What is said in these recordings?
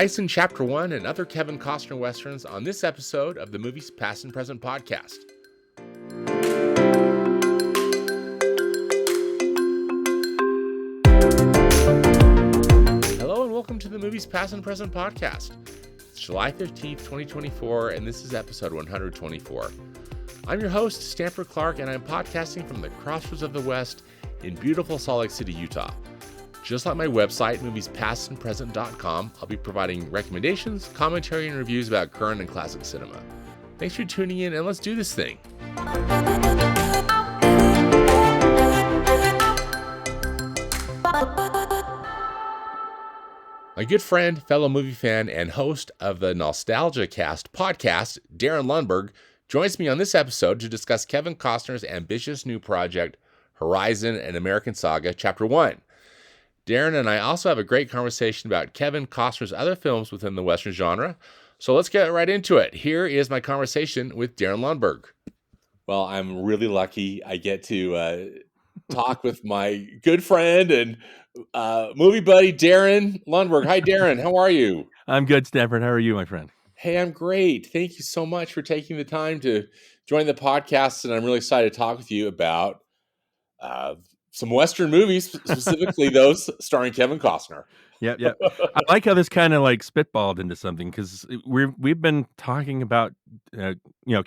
Horizon Chapter 1 and other Kevin Costner Westerns on this episode of the Movies Past and Present podcast. Hello and welcome to the Movies Past and Present podcast. It's July 15th, 2024, and this is episode 124. I'm your host, Stanford Clark, and I'm podcasting from the crossroads of the West in beautiful Salt Lake City, Utah. Just like my website, moviespastandpresent.com, I'll be providing recommendations, commentary, and reviews about current and classic cinema. Thanks for tuning in, and let's do this thing. My good friend, fellow movie fan, and host of the NostalgiaCast podcast, Darin Lundberg, joins me on this episode to discuss Kevin Costner's ambitious new project, Horizon: An American Saga, Chapter 1. Darin and I also have a great conversation about Kevin Costner's other films within the Western genre. So let's get right into it. Here is my conversation with Darin Lundberg. Well, I'm really lucky I get to talk with my good friend and movie buddy, Darin Lundberg. Hi, Darin. How are you? I'm good, Stanford. How are you, my friend? Hey, I'm great. Thank you so much for taking the time to join the podcast. And I'm really excited to talk with you about some Western movies, specifically those starring Kevin Costner. Yep. I like how this kind of like spitballed into something because we've been talking about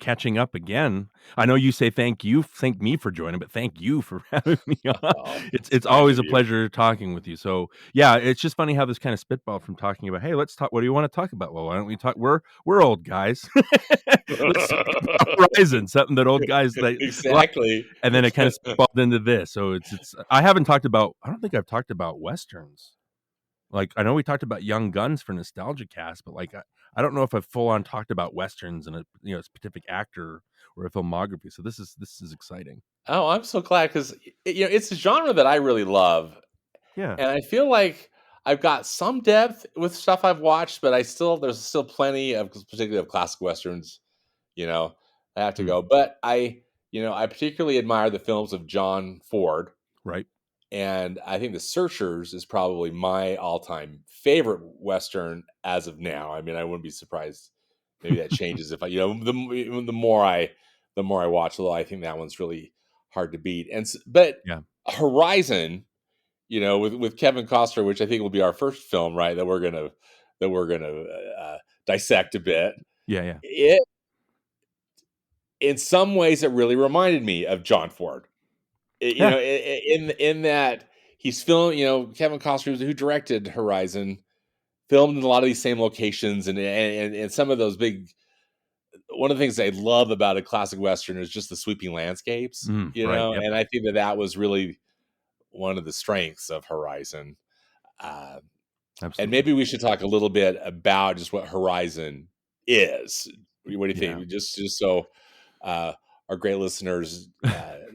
catching up again. I know you say thank me for joining, but thank you for having me on. Oh, it's always a pleasure talking with you. So yeah, it's just funny how this kind of spitballed from talking about, hey, let's talk. What do you want to talk about? Well, why don't we talk? We're old guys. Let's talk about Horizon, something that old guys like. Exactly. And then it kind of spitballed into this. So it's. I don't think I've talked about Westerns. Like, I know we talked about Young Guns for NostalgiaCast, but like, I don't know if I've full on talked about Westerns and a specific actor or a filmography. So this is exciting. Oh, I'm so glad because it's a genre that I really love. Yeah, and I feel like I've got some depth with stuff I've watched, but there's still plenty of, particularly of classic Westerns, I have to go. But I particularly admire the films of John Ford. Right. And I think The Searchers is probably my all-time favorite Western as of now. I mean, I wouldn't be surprised. Maybe that changes if the more I watch. Although I think that one's really hard to beat. But yeah. Horizon, with Kevin Costner, which I think will be our first film, right? That we're gonna dissect a bit. Yeah. In some ways, it really reminded me of John Ford. In that he's filmed, Kevin Costner, who directed Horizon, filmed in a lot of these same locations, and some of those big. One of the things I love about a classic Western is just the sweeping landscapes, Right, yep. And I think that was really one of the strengths of Horizon. Absolutely. And maybe we should talk a little bit about just what Horizon is. What do you think? Just so our great listeners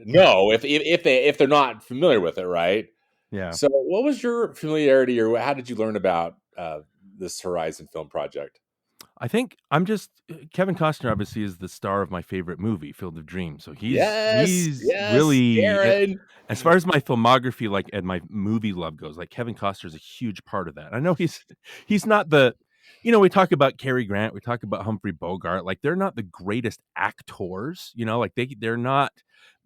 know if they're not familiar with it, right? Yeah. So, what was your familiarity, or how did you learn about this Horizon film project? I think Kevin Costner obviously is the star of my favorite movie, Field of Dreams. So he's really, Darin. as far as my filmography, like, and my movie love goes, like, Kevin Costner is a huge part of that. I know he's not the, we talk about Cary Grant, we talk about Humphrey Bogart, like, they're not the greatest actors, like they're not,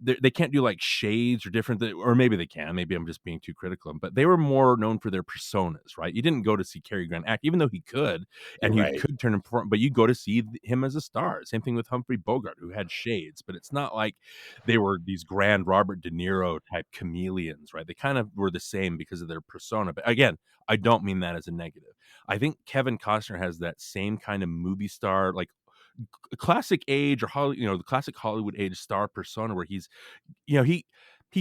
they can't do like Shades or different, or maybe they can. Maybe I'm just being too critical of them, but they were more known for their personas, right? You didn't go to see Cary Grant act, even though he could, and he could turn important, but you go to see him as a star. Same thing with Humphrey Bogart, who had Shades, but it's not like they were these grand Robert De Niro type chameleons, right? They kind of were the same because of their persona. But again, I don't mean that as a negative. I think Kevin Costner has that same kind of movie star, like classic age or the classic Hollywood age star persona, where he's, he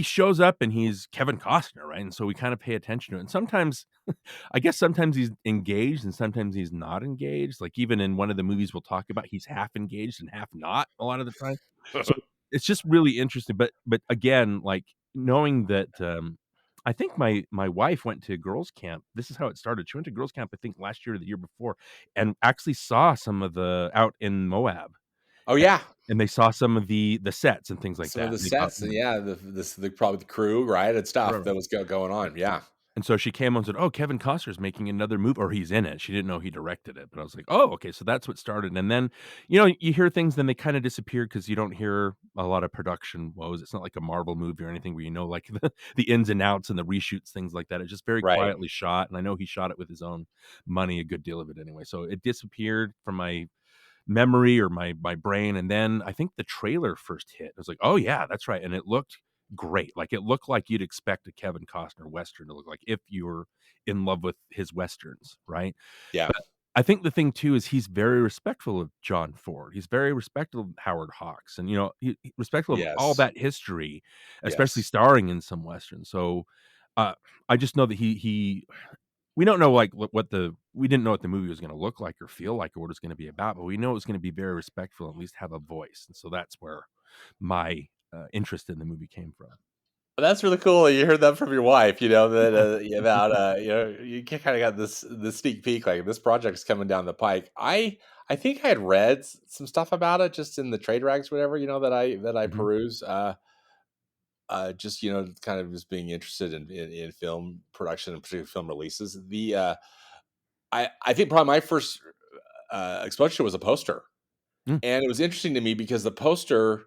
shows up and he's Kevin Costner, right? And so we kind of pay attention to it. And sometimes, I guess sometimes he's engaged and sometimes he's not engaged. Like even in one of the movies we'll talk about, he's half engaged and half not a lot of the time. So it's just really interesting. But again, like knowing that, I think my wife went to girls' camp. This is how it started. She went to girls' camp, I think last year or the year before, and actually saw some of the out in Moab. Oh yeah, and they saw some of the sets and things like some that. of the sets, and probably the crew, right, and stuff that was going on. Yeah, And so she came on and said, "Oh, Kevin Costner's making another movie, or he's in it." She didn't know he directed it, but I was like, "Oh, okay." So that's what started. And then, you hear things, then they kind of disappeared because you don't hear a lot of production woes. It's not like a Marvel movie or anything where like the ins and outs and the reshoots, things like that. It's just very Right. quietly shot, and I know he shot it with his own money, a good deal of it anyway. So it disappeared from my memory or my brain. And then I think the trailer first hit. I was like, "Oh yeah, that's right," and it looked great. Like, it looked like you'd expect a Kevin Costner Western to look like if you were in love with his Westerns, right? Yeah. But I think the thing too is he's very respectful of John Ford. He's very respectful of Howard Hawks, and respectful of all Yes. that history, especially Yes. starring in some Westerns. So uh, I just know that he we don't know, like, we didn't know what the movie was gonna look like or feel like or what it's gonna be about, but we know it's gonna be very respectful, and at least have a voice. And so that's where my interest in the movie came from. That's really cool. You heard that from your wife, that Yeah. about you kind of got this sneak peek, like this project's coming down the pike. I think I had read some stuff about it just in the trade rags, whatever, that I Mhm. peruse. Just kind of just being interested in film production and particularly film releases. I think probably my first exposure was a poster. Mm. And it was interesting to me because the poster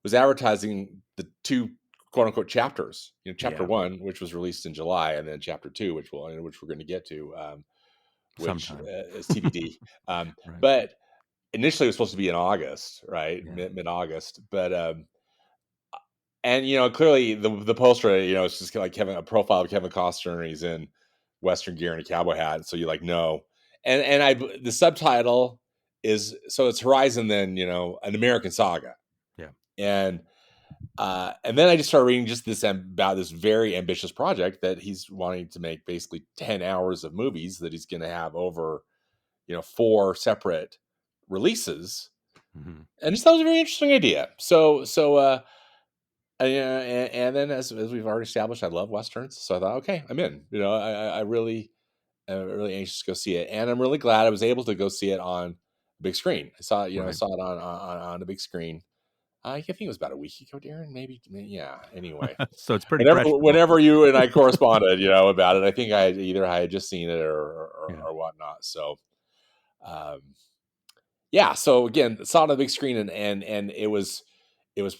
was advertising the 2 quote unquote chapters. Chapter Yeah, 1, which was released in July, and then chapter 2, which we're going to get to, which sometime. is TBD. Right. But initially, it was supposed to be in August, right, Yeah. mid August. But and clearly the poster, it's just like Kevin, a profile of Kevin Costner, and he's in Western gear and a cowboy hat. So you're like, no, and the subtitle is, so it's Horizon, then an American Saga. Yeah. And then I just started reading just this about this very ambitious project that he's wanting to make, basically 10 hours of movies that he's going to have over 4 separate releases. Mhm. And just, that was a very interesting idea. And then, as we've already established, I love westerns, so I thought, okay, I'm in. I really am really anxious to go see it, and I'm really glad I was able to go see it on a big screen. I Right. saw it on a big screen. I think it was about a week ago, Darren. Maybe, yeah. Anyway, So it's pretty whenever fresh for both of whenever us. you and I corresponded, about it, I think I had just seen it Yeah. or whatnot. So, um, yeah. So again, saw it on the big screen, and it was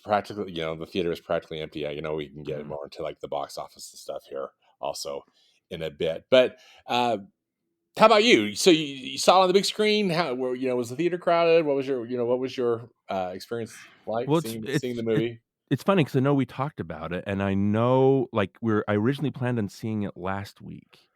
practically, the theater is practically empty. We can get Mhm. more into like the box office and stuff here also in a bit. But uh, how about you? So you saw it on the big screen. Was the theater crowded? What was your experience like Well, it's seeing the it's movie? it's funny because I know we talked about it, and I know, like, I originally planned on seeing it last week,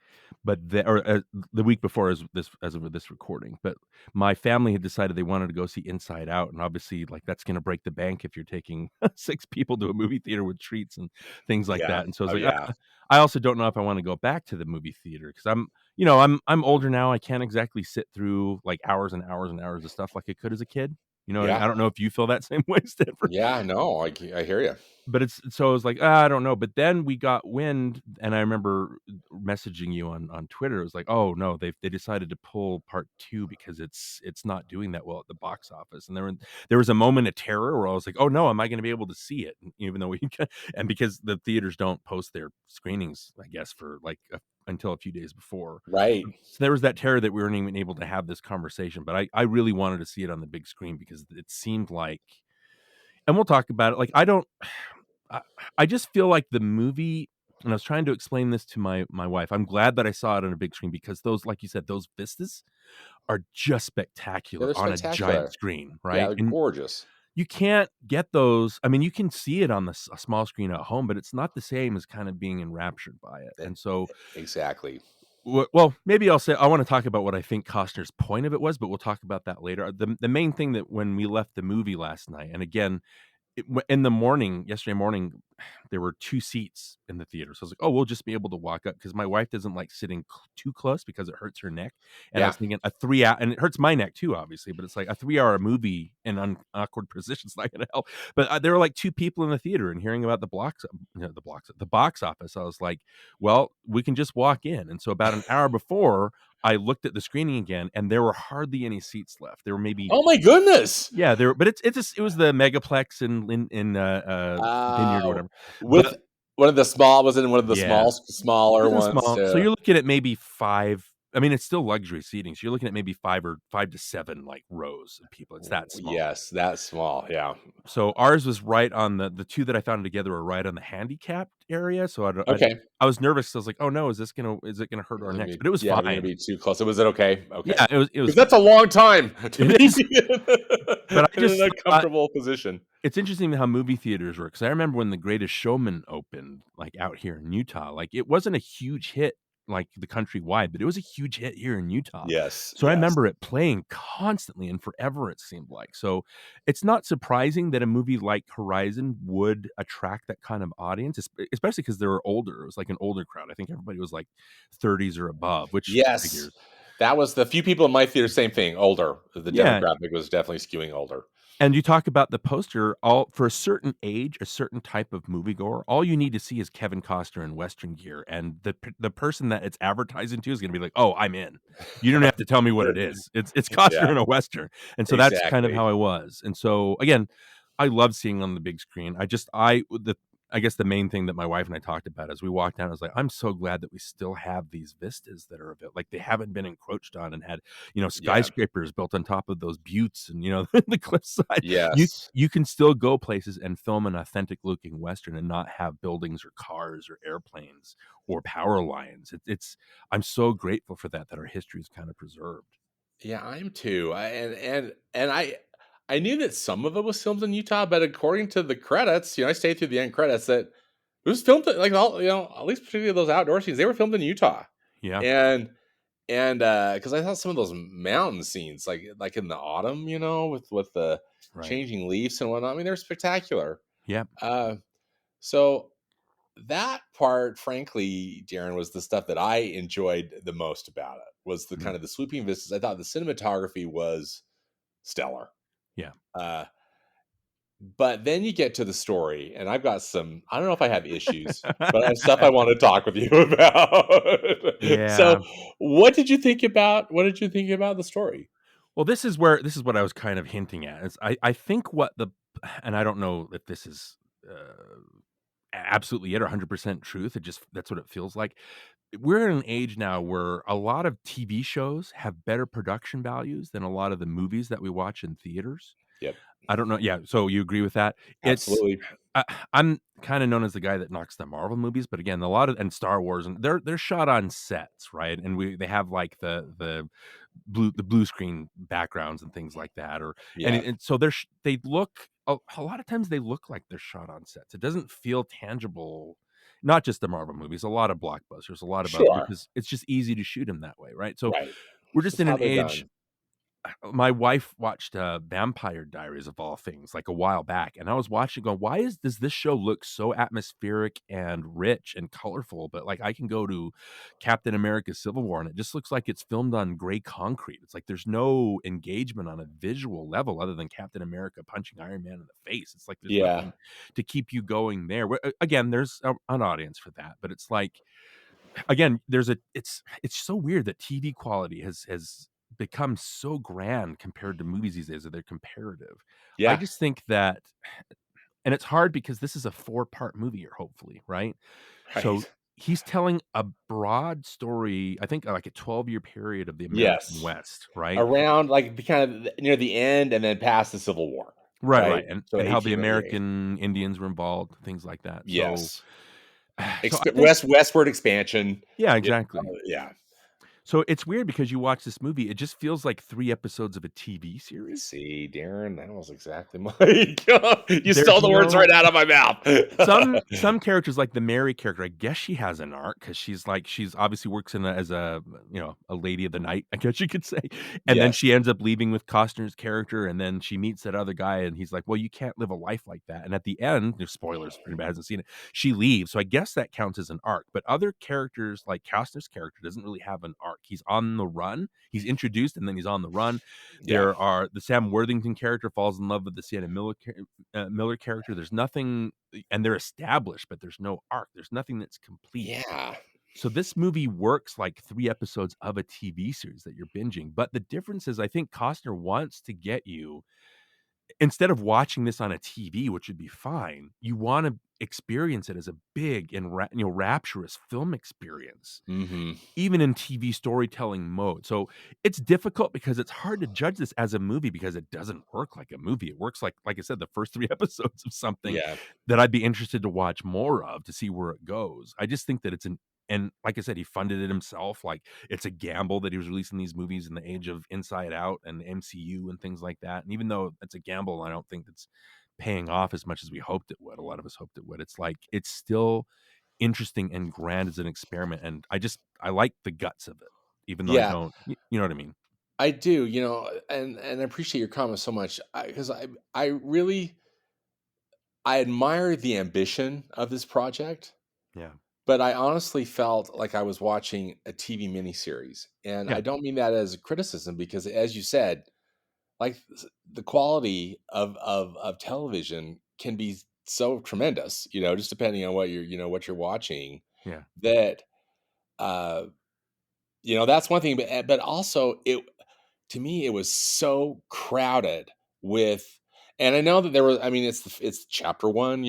but the week before, as of this recording. But my family had decided they wanted to go see Inside Out, and obviously, like, that's gonna break the bank if you're taking 6 people to a movie theater with treats and things like Yeah. that. And so I was Oh, like, yeah. I also don't know if I wanna go back to the movie theater because I'm older now. I can't exactly sit through, like, hours and hours and hours of stuff like I could as a kid. You know what I mean? Yeah. I don't know if you feel that same way, Stanford. Yeah, no, I hear you. But it's so I was like, "Ah, I don't know." But then we got wind, and I remember messaging you on Twitter. It was like, "Oh, no, they decided to pull part 2 because it's not doing that well at the box office." And there was a moment of terror where I was like, "Oh, no, am I gonna be able to see it?" And even though we and because the theaters don't post their screenings, I guess, for, like, until a few days before. Right. So there was that terror that we weren't even able to have this conversation, but I really wanted to see it on the big screen because it seemed like, and we'll talk about it, like, I I just feel like the movie, and I was trying to explain this to my wife. I'm glad that I saw it on a big screen because those, like you said, those vistas are just Yeah, spectacular they're on a giant spectacular. screen, Yeah, right? they're And gorgeous. you can't get those. I mean, you can see it on a small screen at home, but it's not the same as kind of being enraptured by it. E And so, exactly. well, maybe I'll say I want to talk about what I think Costner's point of it was, but we'll talk about that later. The main thing that when we left the movie last night, and again, in the morning, yesterday morning, there were 2 seats in the theater. So I was like, "Oh, we'll just be able to walk up," because my wife doesn't like sitting too close because it hurts her neck. And I Yeah. was thinking a 3 hour, and it hurts my neck too, obviously, but it's like a 3-hour movie in awkward positions not gonna help. But there were like 2 people in the theater, and hearing about the box office, I was like, "Well, we can just walk in." And so about an hour before, I looked at the screening again, and there were hardly any seats left. There were maybe, Oh my goodness! yeah, there, but it was the Megaplex in Vineyard or Uh, whatever. with But One of the small was in one of the Yeah. It smaller was a ones small, so too. you're looking at maybe 5. I mean, it's still luxury seating, so you're looking at maybe 5 to 7, like, rows of people. It's that small. Yes, that small. Yeah. So ours was right on the 2 that I found together were right on the handicapped area, so Okay. I was nervous. I was like, "Oh, no, is it gonna hurt our necks?" But it was Yeah, we're gonna fine. be too close. Was it okay? Okay. Yeah, it was Because that's a long time to it be is, but I in an just thought uncomfortable position. it's interesting how movie theaters work, 'cause I remember when The Greatest Showman opened, like, out here in Utah, like, it wasn't a huge hit, like, the countrywide, but it was a huge hit here in Utah. Yes, So I yes. remember it playing constantly and forever, it seemed like. So it's not surprising that a movie like Horizon would attract that kind of audience, especially because they were older. It was like an older crowd. I think everybody was, like, 30s or above, which Yes. figures. That was the few people in my theater, same thing, older. The Yeah. demographic was definitely skewing older. And you talk about the poster, all for a certain age, a certain type of moviegoer, all you need to see is Kevin Costner in Western gear, and the person that it's advertising to is gonna be like, "Oh, I'm in. You don't have to tell me what it is. It's Costner Yeah, in a Western." And so that's kind of exactly. how I was. And so, again, I love seeing on the big screen. I guess the main thing that my wife and I talked about as we walked down, I was like, "I'm so glad that we still have these vistas that are available. Like, they haven't been encroached on and had, Yeah. skyscrapers built on top of those buttes and, the cliffside. Yes. You can still go places and film an authentic looking Western and not have buildings or cars or airplanes or power lines. I'm so grateful for that our history is kind of preserved. Yeah, I am too. I knew that some of it was filmed in Utah, but according to the credits, I stayed through the end credits that it was filmed like all at least particularly those outdoor scenes, they were filmed in Utah. Yeah, And because I thought some of those mountain scenes, like in the autumn, with the right. changing leaves and whatnot, I mean, they're spectacular. Yeah. Uh, so that part, frankly, Darren, was the stuff that I enjoyed the most about it. Was the Mhm. kind of the sweeping vistas. I thought the cinematography was stellar. Yeah. Uh, but then you get to the story, and I've got some. I don't know if I have issues, but I have stuff I want to talk with you about. Yeah. So, what did you think about? What did you think about the story? Well, this is what I was kind of hinting at. I think what the and I don't know if this is absolutely it or 100% truth. That's what it feels like. We're in an age now where a lot of TV shows have better production values than a lot of the movies that we watch in theaters. Yep, I don't know. Yeah, so you agree with that? It's absolutely. I, I'm kind of known as the guy that knocks the Marvel movies, but again, a lot of and Star Wars, and they're shot on sets, right? And they have like the blue screen backgrounds and things like that, or Yeah, and so they look a lot of times they look like they're shot on sets. It doesn't feel tangible. Not just the Marvel movies, a lot of blockbusters, a lot of other sure. because it's just easy to shoot them that way, right? So Right. we're It's just just in how an they're age. done. My wife watched Vampire Diaries of all things like a while back, and I was watching going, why does this show look so atmospheric and rich and colorful? But like I can go to Captain America Civil War and it just looks like it's filmed on gray concrete. It's like there's no engagement on a visual level other than Captain America punching Iron Man in the face. It's like there's Yeah. nothing to keep you going there. Again, there's an audience for that, but it's like again, it's so weird that TV quality has become so grand compared to movies these days that they're comparative. I Yeah. just think that and it's hard because this is a 4-part movie here, hopefully, right? So Right. he's telling a broad story, I think like a 12-year period of the American Yes. West, right? Around like the kind of near the end and then past the Civil War, Right, right? right. So And how the 1898. American Indians were involved, things like that. So Yes. so I think Westward expansion. yeah, Yeah. exactly. Yeah. So it's weird because you watch this movie, it just feels like 3 episodes of a TV series. See, Darren, that was exactly my you There's stole the words right no out of my mouth. some characters, like the Mary character, I guess she has an arc because she's obviously works as a lady of the night, I guess you could say. And then Yes. she ends up leaving with Costner's character, and then she meets that other guy, and he's like, "Well, you can't live a life like that." And at the end, there's spoilers for anybody who hasn't seen it. She leaves, so I guess that counts as an arc. But other characters, like Costner's character, doesn't really have an arc. He's on the run. He's introduced, and then he's on the run. Yeah. There are the Sam Worthington character falls in love with the Sienna Miller character. There's nothing, and they're established, but there's no arc. There's nothing that's complete. Yeah. So this movie works like 3 episodes of a TV series that you're binging. But the difference is, I think Costner wants to get you. instead of watching this on a TV, which would be fine, you want to experience it as a big and rapturous film experience, Mm-hmm. even in TV storytelling mode. So it's difficult because it's hard to judge this as a movie because it doesn't work like a movie. It works like I said, the first 3 episodes of something Yeah. that I'd be interested to watch more of to see where it goes. I just think that it's an and like I said, he funded it himself. Like it's a gamble that he was releasing these movies in the age of Inside Out and MCU and things like that. And even though it's a gamble, I don't think it's paying off as much as we hoped it would. A lot of us hoped it would. It's like it's still interesting and grand as an experiment, and I like the guts of it, even though I Yeah, don't you know what I mean? I do, and I appreciate your comments so much because I really I admire the ambition of this project, Yeah. but I honestly felt like I was watching a TV miniseries. And Yeah. I don't mean that as a criticism because as you said, like the quality of television can be so tremendous, just depending on what you're watching Yeah. that uh that's one thing, but also it to me it was so crowded with, and I know that there was, I mean, it's chapter one,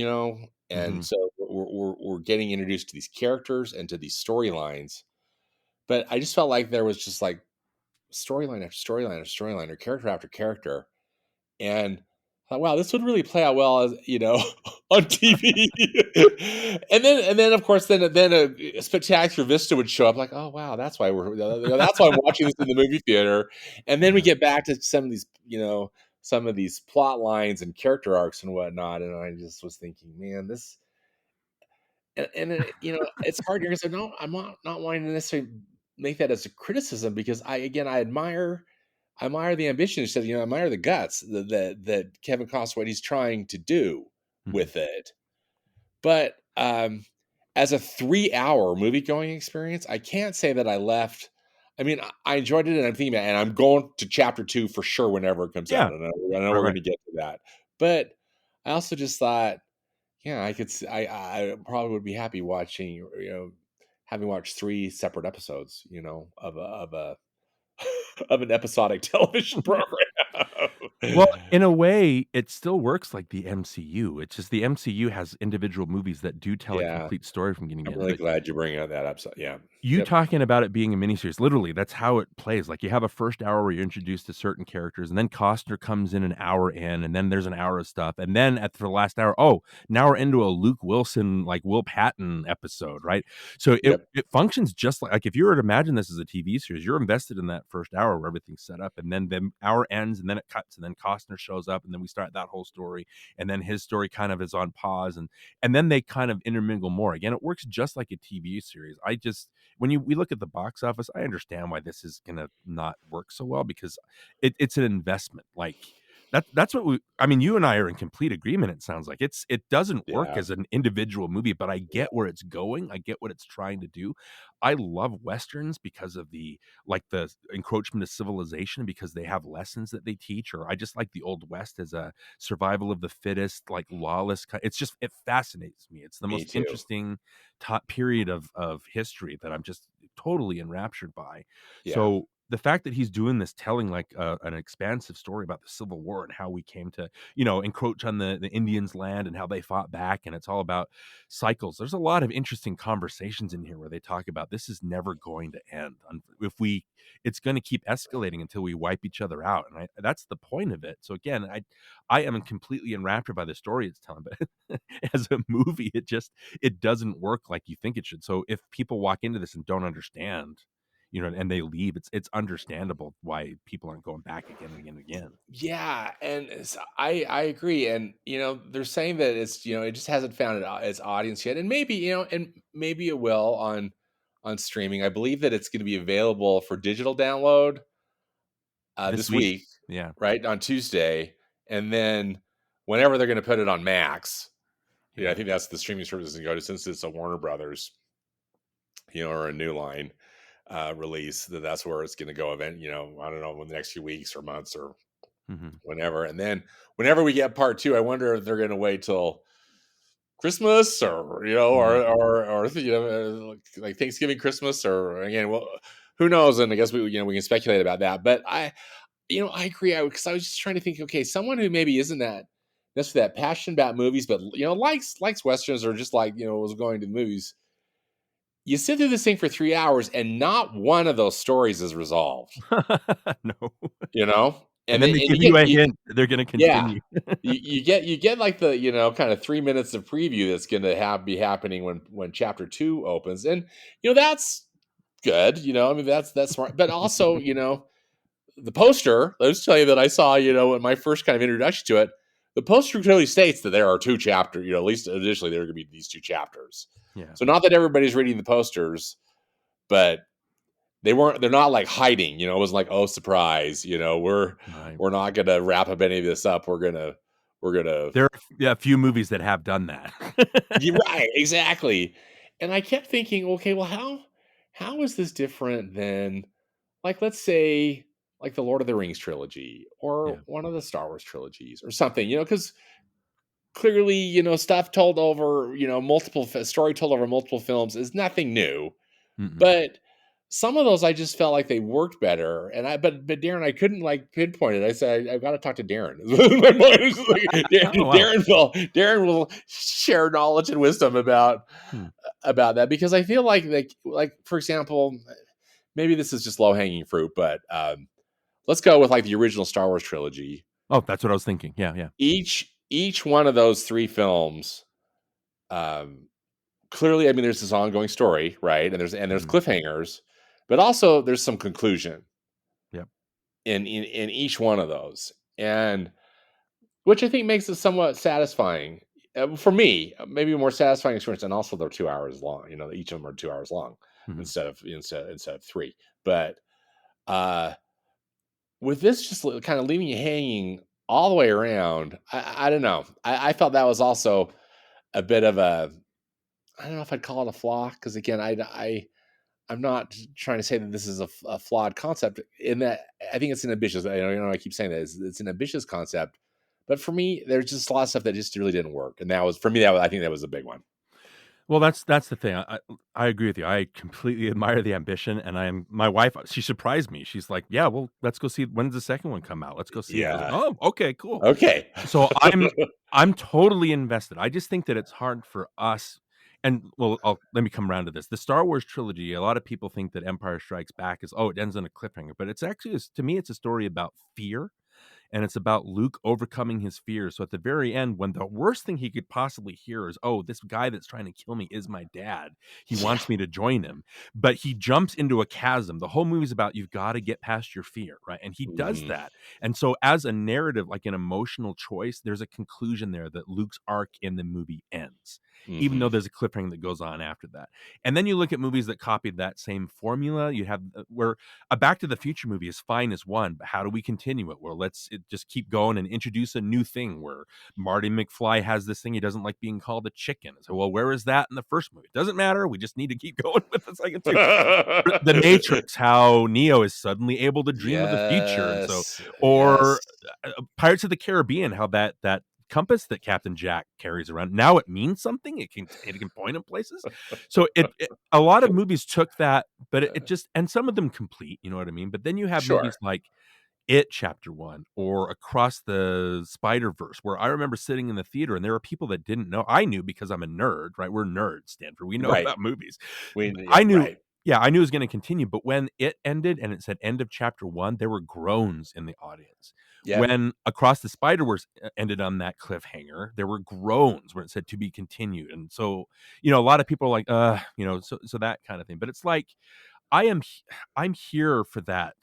and Mhm. so we're getting introduced to these characters and to these storylines, but I just felt like there was just like storyline after storyline after storyline or character after character, and I thought, wow, this would really play out well as on TV. And then of course then a spectacular vista would show up. Like, oh wow, that's why that's why I'm watching this in the movie theater. And then we Yeah. get back to some of these plot lines and character arcs and whatnot. And I just was thinking, man, this it's hard because I'm not wanting to necessarily make that as a criticism because I admire the ambition. He says, I admire the guts that Kevin Costner, what he's trying to do Mhm. with it. But as a 3-hour movie going experience, I can't say that I left. I mean, I enjoyed it, and I'm thinking about, and I'm going to chapter 2 for sure whenever it comes Yeah. out, and I know Right, we're going right. to get to that. But I also just thought, yeah, I probably would be happy watching, having watched 3 separate episodes, of a of an episodic television program. Well, in a way, it still works like the MCU. It's just the MCU has individual movies that do tell a Yeah, complete story from beginning to I'm end, really but glad you bring out that episode. Yeah. you Yep. talking about it being a miniseries, literally, that's how it plays. Like, you have a first hour where you're introduced to certain characters, and then Costner comes in an hour in, and then there's an hour of stuff, and then for the last hour, oh, now we're into a Luke Wilson, like, Will Patton episode, right? So Yep. it functions just like if you were to imagine this as a TV series, you're invested in that first hour where everything's set up, and then the hour ends, and then it cuts, and then Costner shows up, and then we start that whole story, and then his story kind of is on pause, and then they kind of intermingle more. Again, it works just like a TV series. When we look at the box office, I understand why this is gonna not work so well because it's an investment. Like that's what I mean, you and I are in complete agreement. It sounds like it doesn't work Yeah. as an individual movie, but I get where it's going. I get what it's trying to do. I love westerns because of the encroachment of civilization because they have lessons that they teach, or I just like the old West as a survival of the fittest, like lawless. It fascinates me. It's the Me most too. interesting top period of history that I'm just totally enraptured by. Yeah. So the fact that he's doing this, telling like an expansive story about the Civil War and how we came to, encroach on the Indians' land and how they fought back, and it's all about cycles. There's a lot of interesting conversations in here where they talk about this is never going to end. It's going to keep escalating until we wipe each other out, and that's the point of it. So again, I am completely enraptured by the story it's telling, but as a movie, it doesn't work like you think it should. So if people walk into this and don't understand, and they leave, it's understandable why people aren't going back again and again and again. Yeah, and I agree, and they're saying that it just hasn't found its audience yet, and maybe it will on streaming. I believe that it's going to be available for digital download This this week, week, yeah, right on Tuesday, and then whenever they're going to put it on Max, I yeah, think that's the streaming service to go to since it's a Warner Brothers, or a New Line release. That's where it's going to go. Event, I don't know, in the next few weeks or months or hmm whenever. And then whenever we get part 2, I wonder if they're going to wait till Christmas or yeah. like Thanksgiving, Christmas, or again, well, who knows? And I guess we can speculate about that. But I agree. Because I was just trying to think, okay, someone who maybe isn't that necessarily that passionate about movies, but likes westerns or just like was going to the movies. You sit through this thing for 3 hours, and not one of those stories is resolved. No. And And then then they and give you you get a you, hint they're gonna yeah, continue. you get like the kind of 3 minutes of preview that's going to be happening when chapter 2 opens, and that's good. I mean that's smart, but also the poster, let's tell you that I saw, in my first kind of introduction to it, the poster clearly states that there are 2 chapters, at least initially there are going to be these 2 chapters. Yeah. So not that everybody's reading the posters, but they're not like hiding, it wasn't like, oh, surprise, Right. we're not going to wrap up any of this up. We're going to, There are a few movies that have done that. you're right, exactly. And I kept thinking, okay, well, how is this different than, like, let's say, like the Lord of the Rings trilogy or Yeah. one of the Star Wars trilogies or something, because clearly, stuff told over, story told over multiple films is nothing new. Mm-mm. But some of those I just felt like they worked better. But Darren, I couldn't like pinpoint it. I said, I've got to talk to Darren. My mind was like, Oh, wow. Darren will share knowledge and wisdom Hmm. about that, because I feel like for example, maybe this is just low hanging fruit, but let's go with like the original Star Wars trilogy. Oh, that's what I was thinking. Yeah, yeah. Each one of those 3 films, um, clearly, I mean, there's this ongoing story, right? And there's Mhm. cliffhangers, but also there's some conclusion Yep. in each one of those, and which I think makes it somewhat satisfying for me. Maybe a more satisfying experience, and also they're 2 hours long. Each of them are 2 hours long Mhm. instead of 3. But uh, with this, just kind of leaving you hanging all the way around. I don't know. I felt that was also a bit of a, I don't know if I'd call it a flaw, because again, I'm not trying to say that this is a flawed concept, in that I think it's an ambitious. I keep saying that it's an ambitious concept, but for me, there's just a lot of stuff that just really didn't work, and that was for me. I think that was a big one. Well, that's the thing. I agree with you. I completely admire the ambition, and my wife. She surprised me. She's like, "Yeah, well, let's go see. When does the second one come out? Let's go see it." I was like, Yeah. "Oh, okay, cool." Okay. So I'm totally invested. I just think that it's hard for us. And well, let me come around to this. The Star Wars trilogy. A lot of people think that Empire Strikes Back is it ends on a cliffhanger, but it's actually to me it's a story about fear, and it's about Luke overcoming his fears. So at the very end, when the worst thing he could possibly hear is, "Oh, this guy that's trying to kill me is my dad. He Yeah. wants me to join him." But he jumps into a chasm. The whole movie's about you've got to get past your fear, right? And he does Hmm. that. And so as a narrative, like an emotional choice, there's a conclusion there that Luke's arc in the movie ends, even though Hmm. there's a cliffhanger that goes on after that. And then you look at movies that copied that same formula. You have where a Back to the Future movie is fine as one, but how do we continue it? Well, just keep going and introduce a new thing where Marty McFly has this thing he doesn't like being called a chicken. So, well, where is that in the first movie? It doesn't matter. We just need to keep going with the second two. The Matrix, how Neo is suddenly able to dream of the future, and so, Yes. or Yes. Pirates of the Caribbean, how that compass that Captain Jack carries around now it means something. It can point in places. So a lot of movies took that, but it just and some of them complete. You know what I mean? But then you have movies Sure. like It Chapter One or Across the Spider Verse, where I remember sitting in the theater and there were people that didn't know. I knew because I'm a nerd, right? We're nerds, Stanford. We know Right. about movies. Yeah. I knew, Right. yeah, I knew it was going to continue. But when it ended and it said end of chapter one, there were groans in the audience. Yep. When Across the Spider Verse ended on that cliffhanger, there were groans when it said to be continued. And so, a lot of people are like, so that kind of thing. But it's like I am, I'm here for that.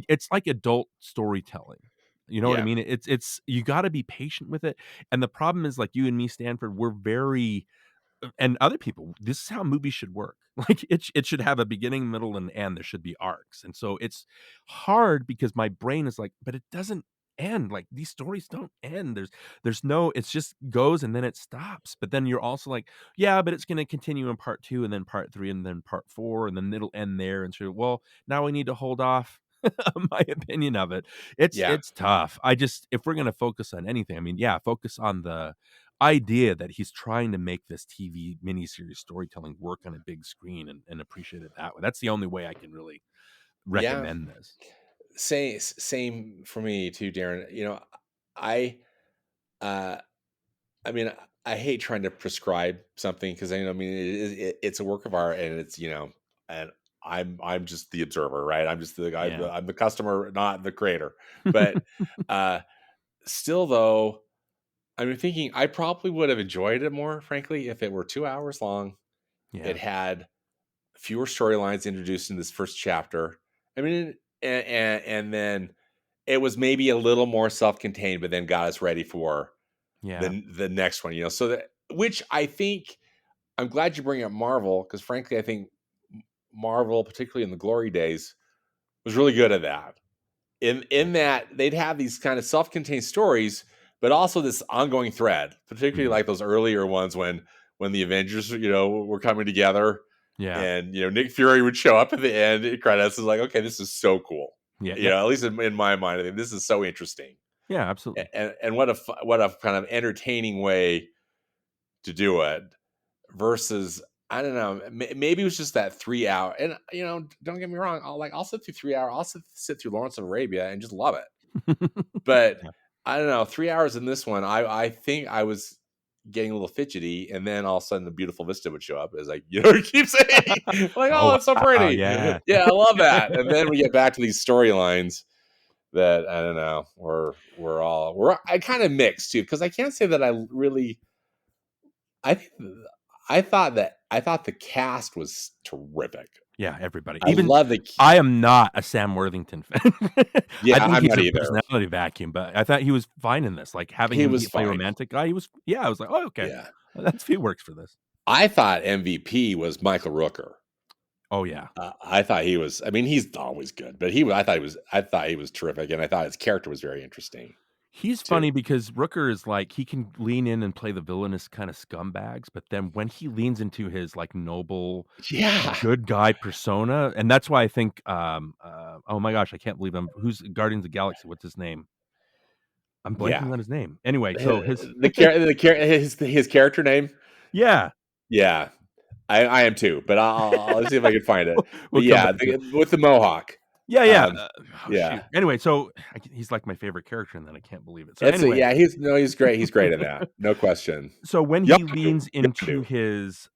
It's like adult storytelling. You know what I Yeah. mean? It's you got to be patient with it. And the problem is, like you and me, Stanford, we're very and other people, this is how movies should work. Like it should have a beginning, middle, and end. There should be arcs. And so it's hard because my brain is like, but it doesn't end. Like these stories don't end. There's no, it's just goes and then it stops. But then you're also like, yeah, but it's gonna continue in part two and then part three and then part four, and then it'll end there. And so well, now we need to hold off my opinion of it. Yeah. It's tough. I just if we're gonna focus on anything, I mean, yeah, focus on the idea that he's trying to make this TV miniseries storytelling work on a big screen and appreciate it that way. That's the only way I can really Yeah. recommend this. same for me too, Darren. I uh I mean, I hate trying to prescribe something because I mean it's a work of art, and it's and I'm just the observer, right? I'm just Yeah. I'm the customer, not the creator. But uh still, though, I'm thinking I probably would have enjoyed it more, frankly, if it were 2 hours long. It Yeah. had fewer storylines introduced in this first chapter. I mean, and then it was maybe a little more self-contained, but then got us ready for Yeah. the next one. So that, which I think, I'm glad you bring up Marvel, because frankly, I think Marvel, particularly in the glory days, was really good at that. In that they'd have these kind of self-contained stories, but also this ongoing thread, particularly Mhm. like those earlier ones when the Avengers, were coming together, Yeah. and Nick Fury would show up at the end credits. Is like, okay, this is so cool. Yeah. Yep. At least in my mind, I think this is so interesting, Yeah, absolutely. and what a kind of entertaining way to do it, versus, I don't know, maybe it was just that 3 hour. And don't get me wrong, I'll sit through 3 hour, I'll sit through Lawrence of Arabia and just love it. But Yeah. I don't know, 3 hours in this one, I think I was getting a little fidgety, and then all of a sudden the beautiful vista would show up, as like, you keep saying, like, oh, Oh, it's so wow, pretty. yeah. Yeah, I love that. And then we get back to these storylines that, I don't know, we're I kind of mixed too, because I can't say that I really, I think I thought the cast was terrific. Yeah, everybody. I Even love the I am not a Sam Worthington fan. I Yeah, think I'm he's not a either. personality vacuum, but I thought he was fine in this. Like, having He him was play fine. romantic guy, he was I was like, "Oh, okay. Yeah. That's he works for this." I thought MVP was Michael Rooker. Oh, yeah. I thought he was, I mean, he's always good, but I thought he was terrific, and I thought his character was very interesting He's too. funny because Rooker is like, he can lean in and play the villainous kinda scumbags, but then when he leans into his, like, noble, Yeah. good guy persona, and that's why I think, oh my gosh, I can't believe who's Guardians of the Galaxy, what's his name? I'm Yeah. blanking on his name. Anyway, so his His character name? Yeah. Yeah. I am too, but I'll see if I can find it. But We'll come back yeah, to it. with the mohawk. Yeah, yeah, Um, oh, yeah. shoot. Anyway, so he's like my favorite character, and then I can't believe it. So anyway, Yeah, he's great. He's great in that. No question. so when he Yondu. leans into Yondu. his,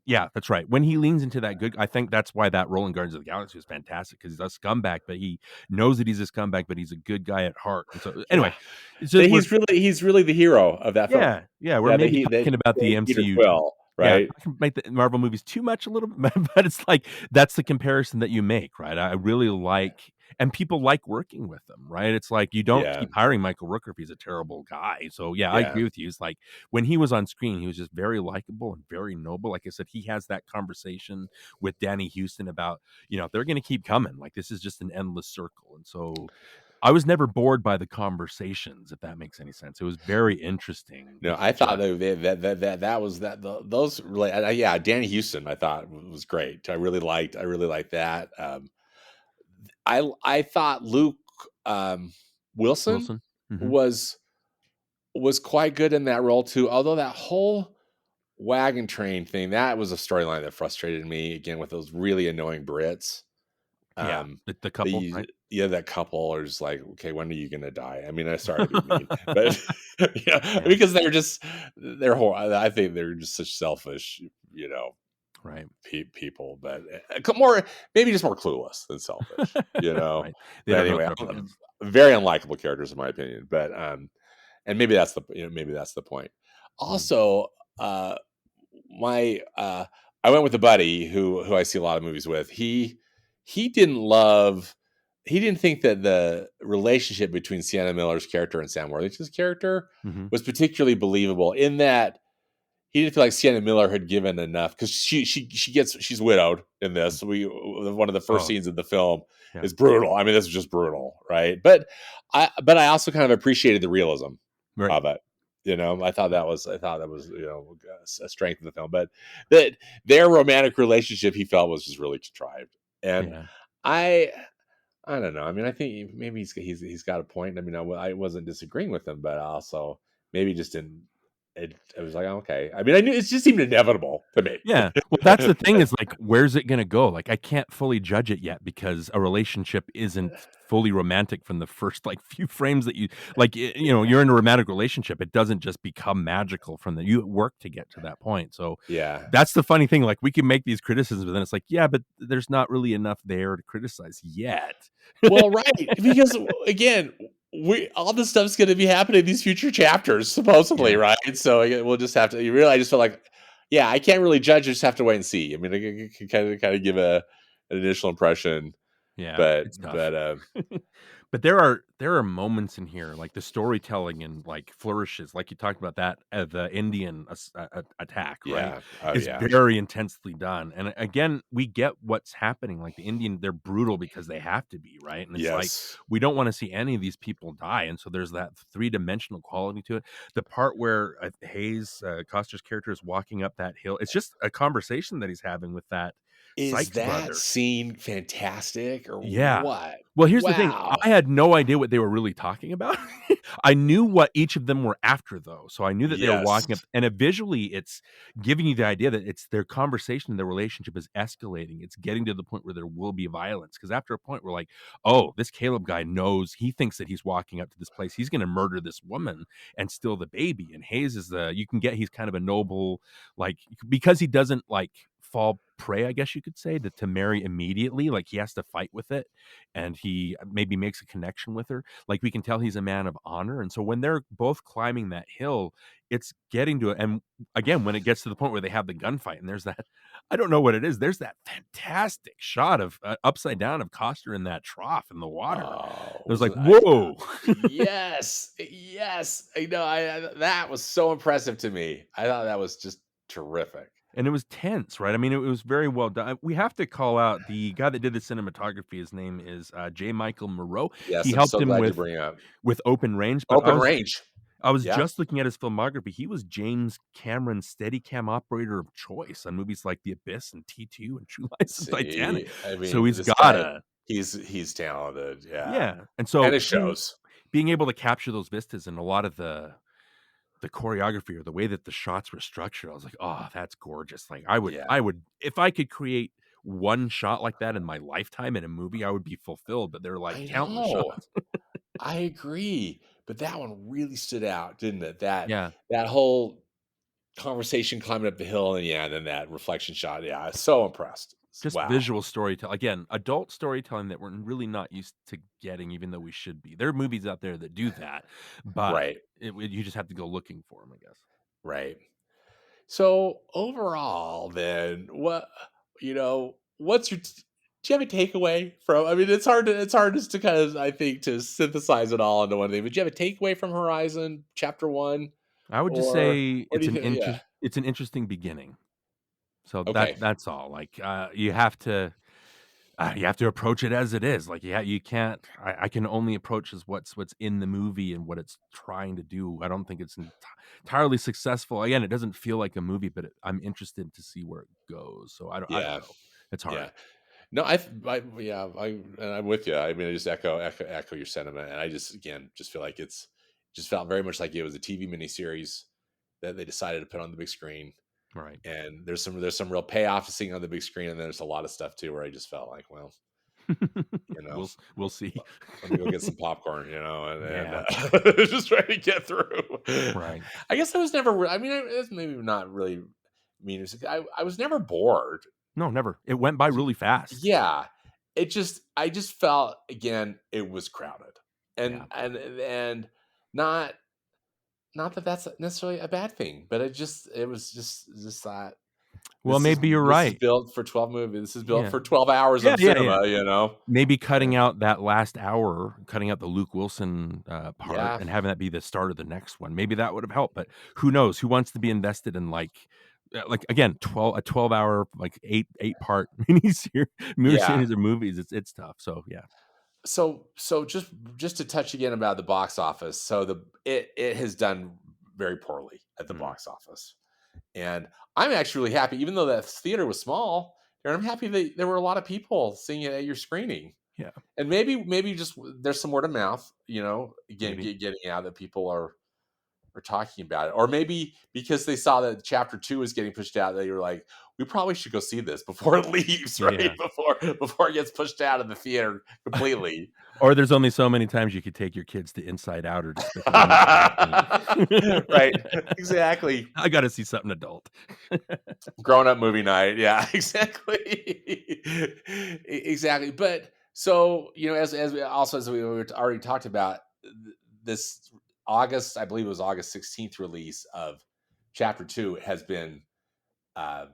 yeah, that's right. When he leans into that good, I think that's why that role in Guardians of the Galaxy was fantastic, because he's a scumbag, but he knows that he's a scumbag, but he's a good guy at heart. And so anyway, Yeah. so That we're he's really the hero of that film. yeah, yeah, we're Yeah, maybe talking about the Peter MCU. Quill, Yeah, right? I can make the Marvel movies too much a little bit, but it's like that's the comparison that you make, right? I really like, and people like working with them, right? It's like you don't Yeah. keep hiring Michael Rooker if he's a terrible guy. So yeah, I Yeah. agree with you. It's like when he was on screen, he was just very likable and very noble. Like I said, he has that conversation with Danny Houston about, they're going to keep coming. Like, this is just an endless circle. And so I was never bored by the conversations, if that makes any sense. It was very interesting No, I each thought time. that was that those really, yeah, Danny Houston I thought was great. I really liked that. I thought Luke, um, Wilson Wilson. Hmm. was quite good in that role too. Although that whole wagon train thing, that was a storyline that frustrated me, again, with those really annoying Brits. Yeah. Um, The couple, right? that couple are just like, okay, when are you gonna die? I mean, I'm sorry to be mean, but yeah, Yeah. because they're horrible. I think they're just such selfish, Right. people, but more, maybe just more clueless than selfish, Right. They But don't know what anyway, their job is. very unlikable characters in my opinion. But and maybe that's the point. Mm. Also, my I went with a buddy who I see a lot of movies with. He didn't love he didn't think that the relationship between Sienna Miller's character and Sam Worthington's character Mhm. was particularly believable, in that he didn't feel like Sienna Miller had given enough, because she's widowed in Mm. this. One of the first Oh, scenes of the film yeah. is brutal. I mean, this is just brutal, right? But I also kind of appreciated the realism Right. of it. I thought that was a strength of the film. But that their romantic relationship, he felt, was just really contrived. And Yeah. I I don't know. I mean, I think maybe he's got a point. I mean, I wasn't disagreeing with him, but also maybe just didn't. I was like, okay. I mean, I knew it just seemed inevitable to me. Yeah. Well, that's the thing is, like, where's it gonna go? Like, I can't fully judge it yet because a relationship isn't fully romantic from the first, like, few frames that you like, you're in a romantic relationship. It doesn't just become magical from the you work to get to that point. So, Yeah. that's the funny thing, like, we can make these criticisms, but then it's like, yeah, but there's not really enough there to criticize yet. Well, right, because again, we all this stuff's gonna be happening in these future chapters, supposedly, Yeah. right? So we'll just have to. You really, I just feel like, yeah, I can't really judge. I just have to wait and see. I mean, I can kind of give an initial impression, Yeah, but it's tough. uh, But there are moments in here, like the storytelling and like flourishes, like you talked about that the Indian attack, right? yeah, oh Is yeah, very intensely done, and again, we get what's happening. Like the Indian, they're brutal because they have to be, right? And it's like yes, we don't want to see any of these people die, and so there's that 3-dimensional quality to it. The part where Hayes Costa's character is walking up that hill, it's just a conversation that he's having with that is Sykes that brother. scene fantastic or Yeah. what? Well, here's the thing, Wow, I had no idea what they were really talking about. I knew what each of them were after, though, so I knew that they were yes, walking up and, visually, it's giving you the idea that it's their conversation, their relationship is escalating, it's getting to the point where there will be violence. Because after a point, we're like, "Oh, this Caleb guy knows he thinks that he's walking up to this place, he's gonna murder this woman and steal the baby," and Hayes is you can get he's kind of a noble, like because he doesn't, like, fall prey, I guess you could say, to Mary immediately, like, he has to fight with it, and he maybe makes a connection with her. Like we can tell he's a man of honor. And so when they're both climbing that hill, it's getting to it. And again, when it gets to the point where they have the gunfight, and there's that, I don't know what it is. There's that fantastic shot of upside down of Costner in that trough in the water. oh, It was like, I whoa. yes, yes. I know. That was so impressive to me. I thought that was just terrific. And it was tense, right? I mean, it was very well done. We have to call out the guy that did the cinematography. His name is J. Michael Moreau. He Yes, I'm helped so him glad you bring up with Open Range, but Open Range. I was Yeah. just looking at his filmography. He was James Cameron's Steadicam operator of choice on movies like The Abyss and T2 and True Lies and Titanic. See, I So mean, he's this got guy, a he's talented. Yeah, yeah. And and so it shows. being able to capture those vistas and a lot of the choreography or the way that the shots were structured, I was like, "Oh, that's gorgeous." Like Yeah, I would if I could create one shot like that in my lifetime in a movie, I would be fulfilled, but there are like I countless know. shots. I agree. But that one really stood out, didn't it? That Yeah. that whole conversation climbing up the hill, and yeah, and then that reflection shot. Yeah, I was so impressed. Just Wow. visual storytelling again, adult storytelling that we're really not used to getting, even though we should be. There are movies out there that do that, but Right. you just have to go looking for them, I guess. Right. So overall, then what's your? Do you have a takeaway from? I mean, it's hard just to kind of I think to synthesize it all into one thing. But do you have a takeaway from Horizon Chapter One, I would just or say what do you think? Yeah. it's an interesting beginning. So Okay. that's all. Like you have to approach it as it is. Like, yeah, you can't. I can only approach as what's in the movie and what it's trying to do. I don't think it's entirely successful. Again, it doesn't feel like a movie, but I'm interested to see where it goes. So I don't Yeah. know. It's Yeah. hard. No, yeah, and I'm with you. I mean, I just echo your sentiment, and I just again just feel like it's just felt very much like it was a TV miniseries that they decided to put on the big screen. Right. And there's some real payoff to seeing on the big screen, and then there's a lot of stuff too where I just felt like, well, you know, We'll see. let me go get some popcorn, and Yeah. just trying to get through. Right. I guess I was never. I mean, it's maybe not really mean. I was never bored. No, never. It went by really fast. Yeah, I just felt again it was crowded, Yeah. and not not that that's necessarily a bad thing, but it was just that Well, this is maybe you're this is right. built for 12 movies. This is built Yeah. for 12 hours Yeah, of yeah, yeah. cinema. Maybe cutting And out that last hour, cutting out the Luke Wilson, part yeah, and having that be the start of the next one. Maybe that would have helped, but who knows? Who wants to be invested in, like, again, 12-hour, like, 8-part yeah. miniseries or movies? It's tough. So, yeah. So just to touch again about the box office. So it has done very poorly at the Mhm. box office. And I'm actually really happy, even though that theater was small, and I'm happy that there were a lot of people seeing it at your screening. Yeah, And maybe just there's some word of mouth, again, maybe. getting out that people are are talking about it, or maybe because they saw that chapter 2 is getting pushed out, they were like, we probably should go see this before it leaves, right? Yeah. Before it gets pushed out of the theater completely. Or there's only so many times you could take your kids to Inside Out or Despicable Me 2, you know? Right, exactly. I gotta see something adult. Grown up movie night. Yeah, exactly. Exactly. But so, as we also, as we already talked about, this August, I believe it was August 16th release of chapter 2 has been uh,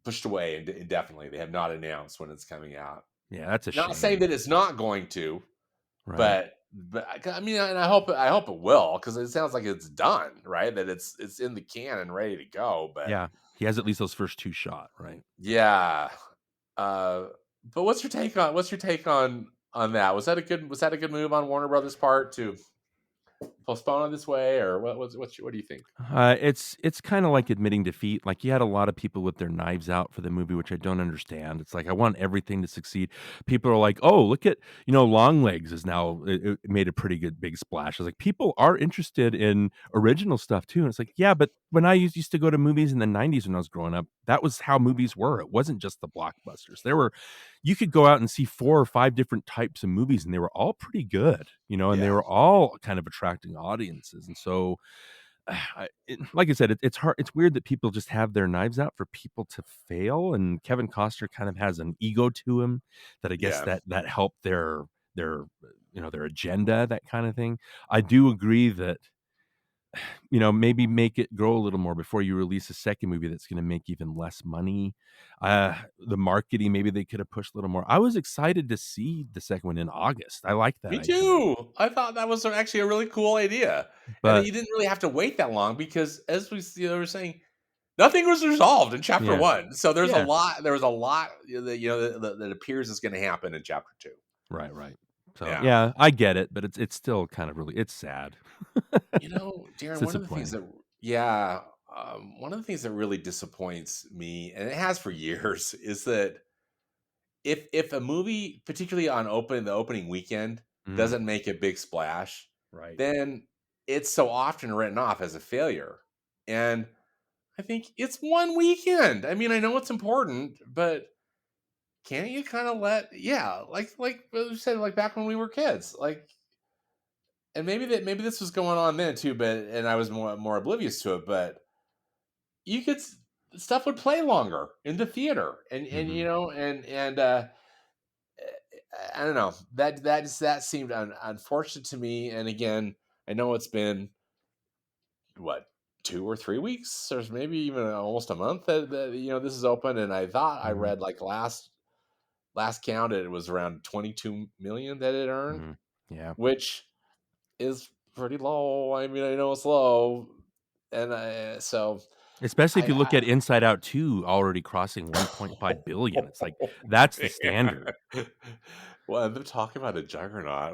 pushed away indefinitely. They have not announced when it's coming out. Yeah, that's a Not saying shame. that it's not going to, Right. but I mean, and I hope it will, because it sounds like it's done, right? That it's in the can and ready to go. But Yeah. He has at least those first 2 shot, right? yeah, uh, but what's your take on that? Was that a good move on Warner Brothers' part to postpone it this way, or what do you think? It's kind of like admitting defeat. Like you had a lot of people with their knives out for the movie, which I don't understand. It's like I want everything to succeed. People are like, "Oh, look at Longlegs is now it made a pretty good big splash." I was like, people are interested in original stuff too. And it's like, yeah, but when I used to go to movies in the '90s when I was growing up, that was how movies were. It wasn't just the blockbusters. You could go out and see 4 or 5 different types of movies, and they were all pretty good, and they Yeah, were all kind of attracting audiences. And so like I said, it's hard. It's weird that people just have their knives out for people to fail. And Kevin Costner kind of has an ego to him that I guess yeah, that helped their their agenda, that kind of thing. I do agree that maybe make it grow a little more before you release a second movie that's going to make even less money. The marketing, maybe they could have pushed a little more. I was excited to see the second one in August. I like that me idea, too. I thought that was actually a really cool idea, and that but you didn't really have to wait that long, because, as were saying, nothing was resolved in chapter yeah, 1. So yeah, there was a lot that appears is going to happen in chapter 2. right, right. So Yeah. yeah, I get it, but it's still kind of really it's sad. It's Darren, disappointing. yeah, one of the things that really disappoints me, and it has for years, is that if a movie, particularly on the opening weekend, Mm, doesn't make a big splash, right. then it's so often written off as a failure. And I think it's one weekend. I mean, I know it's important, but can't you kind of like what we said, like back when we were kids, like, and maybe this was going on then too, but and I was more oblivious to it, but you could stuff would play longer in the theater, and Mhm, I don't know, that seemed unfortunate to me. And again, I know it's been what, 2 or 3 weeks, or maybe even almost a month that this is open, and I thought I mhm, read, like, last count, it was around 22 million that it earned, mhm. Yeah. which is pretty low. I mean, I know it's low, and so Especially if I you look at Inside Out 2 already crossing 1.5 billion. It's like, oh, that's the standard. man. Well, and they're talking about a juggernaut. I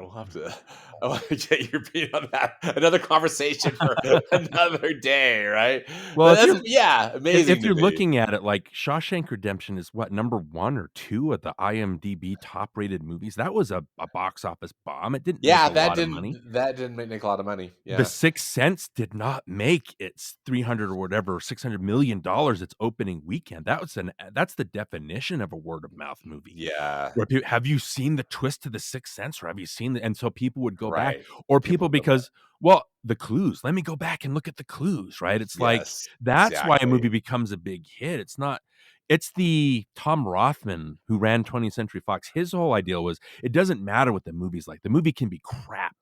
want to get your opinion on that. Another conversation for another day, right? Well, But if you're yeah, amazing if to you're me. looking at it, like, Shawshank Redemption is what, number 1 or 2 at the IMDb top-rated movies? That was a box office bomb. It didn't make Yeah, a lot of money. that didn't make a lot of money. The Yeah, Sixth Sense did not make its 300 or whatever, $600 million its opening weekend. That's the definition of a word of mouth movie. yeah, Where people, "Have you seen the twist to The Sixth Sense, or have you seen the," and so people would go back, right. or People people go back. because, well, the clues, let me go back and look at the clues, right? It's like, Yes, that's why a exactly. movie becomes a big hit. It's the Tom Rothman who ran 20th Century Fox. His whole idea was, it doesn't matter what the movie's like. The movie can be crap.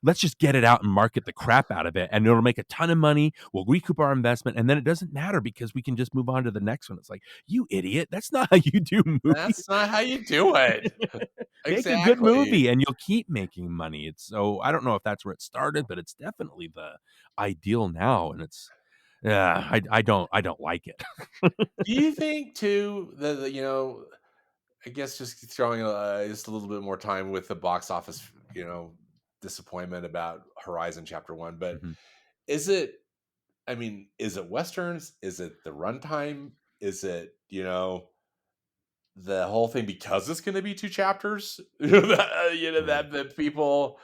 Let's just get it out and market the crap out of it, and it'll make a ton of money. We'll recoup our investment, and then it doesn't matter because we can just move on to the next one. It's like, you idiot. That's not how you do That's movies. not how you do it. Make a good Exactly. movie and you'll keep making money. I don't know if that's where it started, but it's definitely the ideal now, and it's yeah, I don't like it. Do you think too that I guess just throwing just a little bit more time with the box office, disappointment about Horizon Chapter One, but Mhm. is it? I mean, is it westerns? Is it the runtime? Is it the whole thing, because it's going to be two chapters? That Right. that people.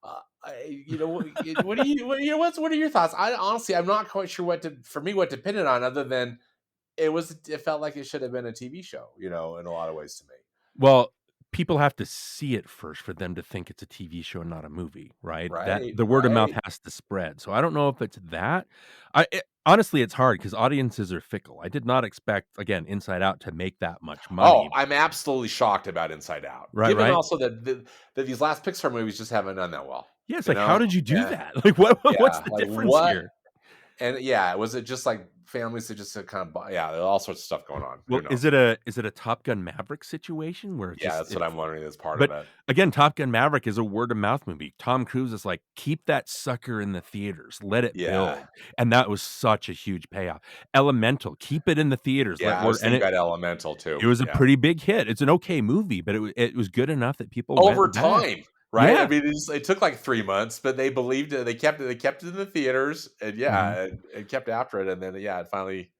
What are your thoughts? I honestly, I'm not quite sure what to pin it on, other than it felt like it should have been a TV show, in a lot of ways to me. Well, people have to see it first for them to think it's a TV show and not a movie, right? That Right, the word of mouth right. has to spread. So I don't know if it's that. Honestly, it's hard because audiences are fickle. I did not expect, again, Inside Out to make that much Oh, money. I'm absolutely shocked about Inside Out, Right, given right? also that these last Pixar movies just haven't done that well, Yeah, it's you like, how know? did you do Yeah, that? Like, what's yeah, the like, difference what? here? And yeah, was it just like families that just kind of yeah, there all sorts of stuff going on. Who Well, knows? is it a Top Gun Maverick situation where Yeah, that's what I'm wondering is part of but it. again, Top Gun Maverick is a word of mouth movie. Tom Cruise is like, "Keep that sucker in the theaters, let it Yeah. build," and that was such a huge payoff. Elemental, keep it in the theaters, let Yeah, I word was and thinking about Elemental too. it was a Yeah. pretty big hit. It's an okay movie, but it was good enough that people Over went back. time, right? I Yeah. mean, it took like 3 months, but they believed it. They kept it in the theaters, and Mhm. yeah, and kept after it, and then, yeah, it finally,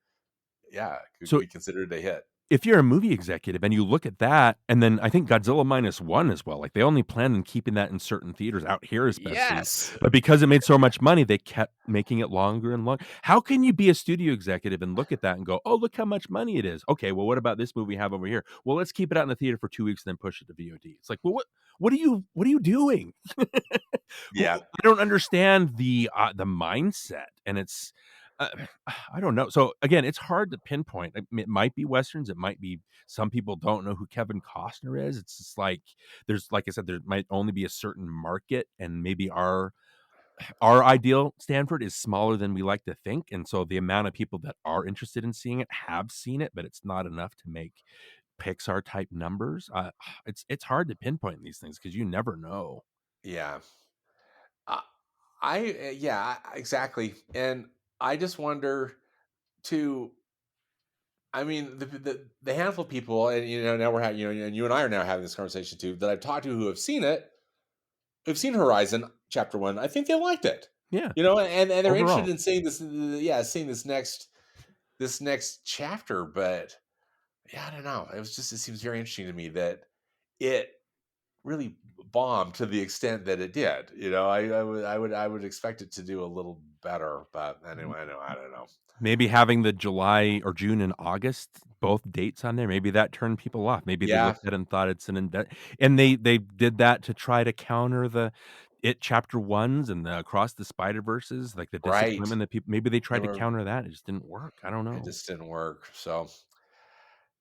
yeah, could So be considered a hit. if you're a movie executive and you look at that, and then I think Godzilla Minus One as well, like, they only planned on keeping that in certain theaters, out here especially, Yes. but because it made so much money, they kept making it longer and longer. How can you be a studio executive and look at that and go, "Oh, look how much money it is. Okay, well, what about this movie we have over here? Well, let's keep it out in the theater for 2 weeks and then push it to VOD." It's like, "Well, what are you doing?" Yeah. I don't understand the mindset, and it's uh, I don't know. So again, it's hard to pinpoint. It might be westerns. It might be some people don't know who Kevin Costner is. It's just like like I said, there might only be a certain market, and maybe our ideal Stanford is smaller than we like to think, and so the amount of people that are interested in seeing it have seen it, but it's not enough to make Pixar type numbers. It's hard to pinpoint these things because you never know. Yeah. Uh, yeah, exactly, and I just wonder too. I mean, the handful of people, and now we're having, and you and I are now having this conversation too, that I've talked to who have seen it, who've seen Horizon Chapter One. I think they liked it, Yeah, and they're interested overall. in seeing this, yeah, seeing this next chapter. But yeah, I don't know. It seems very interesting to me that it really bombed to the extent that it did. I would expect it to do a little better, but anyway, I don't know. Maybe having the July or June and August, both dates on there, maybe that turned people off. Maybe they Yeah, looked at it and thought it's an and they did that to try to counter the It Chapter 1s and the Across the Spider-Verses, like the right. disappointment that people maybe they They tried to were. counter that, it just didn't work. I don't It know. just didn't work. So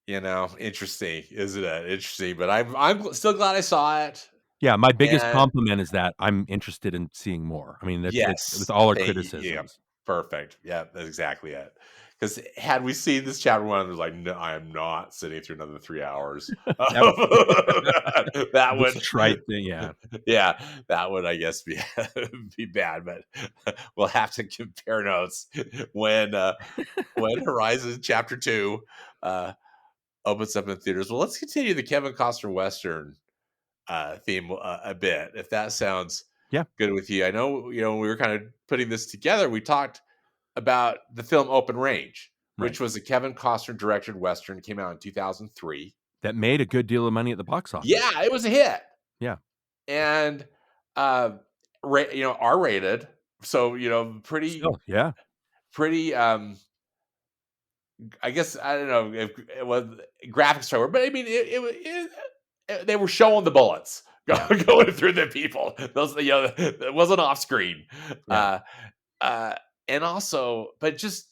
interesting, isn't it? Interesting, but I'm still glad I saw it. Yeah, my biggest And compliment is that I'm interested in seeing more. I mean, it's with yes, all our thank you. Yeah, criticisms. perfect. Yeah, that's exactly it. Because had we seen this chapter one, I was like, no, I am not sitting through another 3 hours. That would That this would, trite thing, yeah. yeah, that would, I guess, be be bad. But we'll have to compare notes when Horizon Chapter Two uh, opens up in theaters. Well, let's continue the Kevin Costner Western theme a bit, if that sounds Yeah, good with you. I know, when we were kind of putting this together, we talked about the film Open Range, right. which was a Kevin Costner directed Western, came out in 2003. That made a good deal of money at the box office. Yeah, it was a hit. Yeah, And, uh, R rated. So, pretty, still, yeah, pretty, I guess, I don't know if it was graphics trailer, but I mean, they were showing the bullets yeah, going through the people. Those, it wasn't off screen. yeah, Uh, uh, and also, but just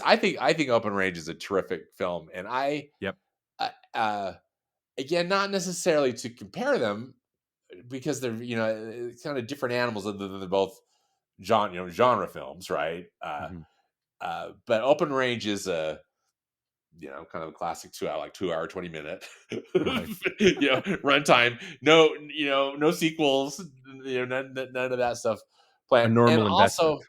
I think Open Range is a terrific film, and yep, uh, uh, again, not necessarily to compare them because they're kind of different animals. They're both genre films, right? mhm, But Open Range is a kind of a classic 2 hour, like 2 hour, 20 minute, right. runtime. No, no sequels, none of that stuff A planned. And normal investment. also,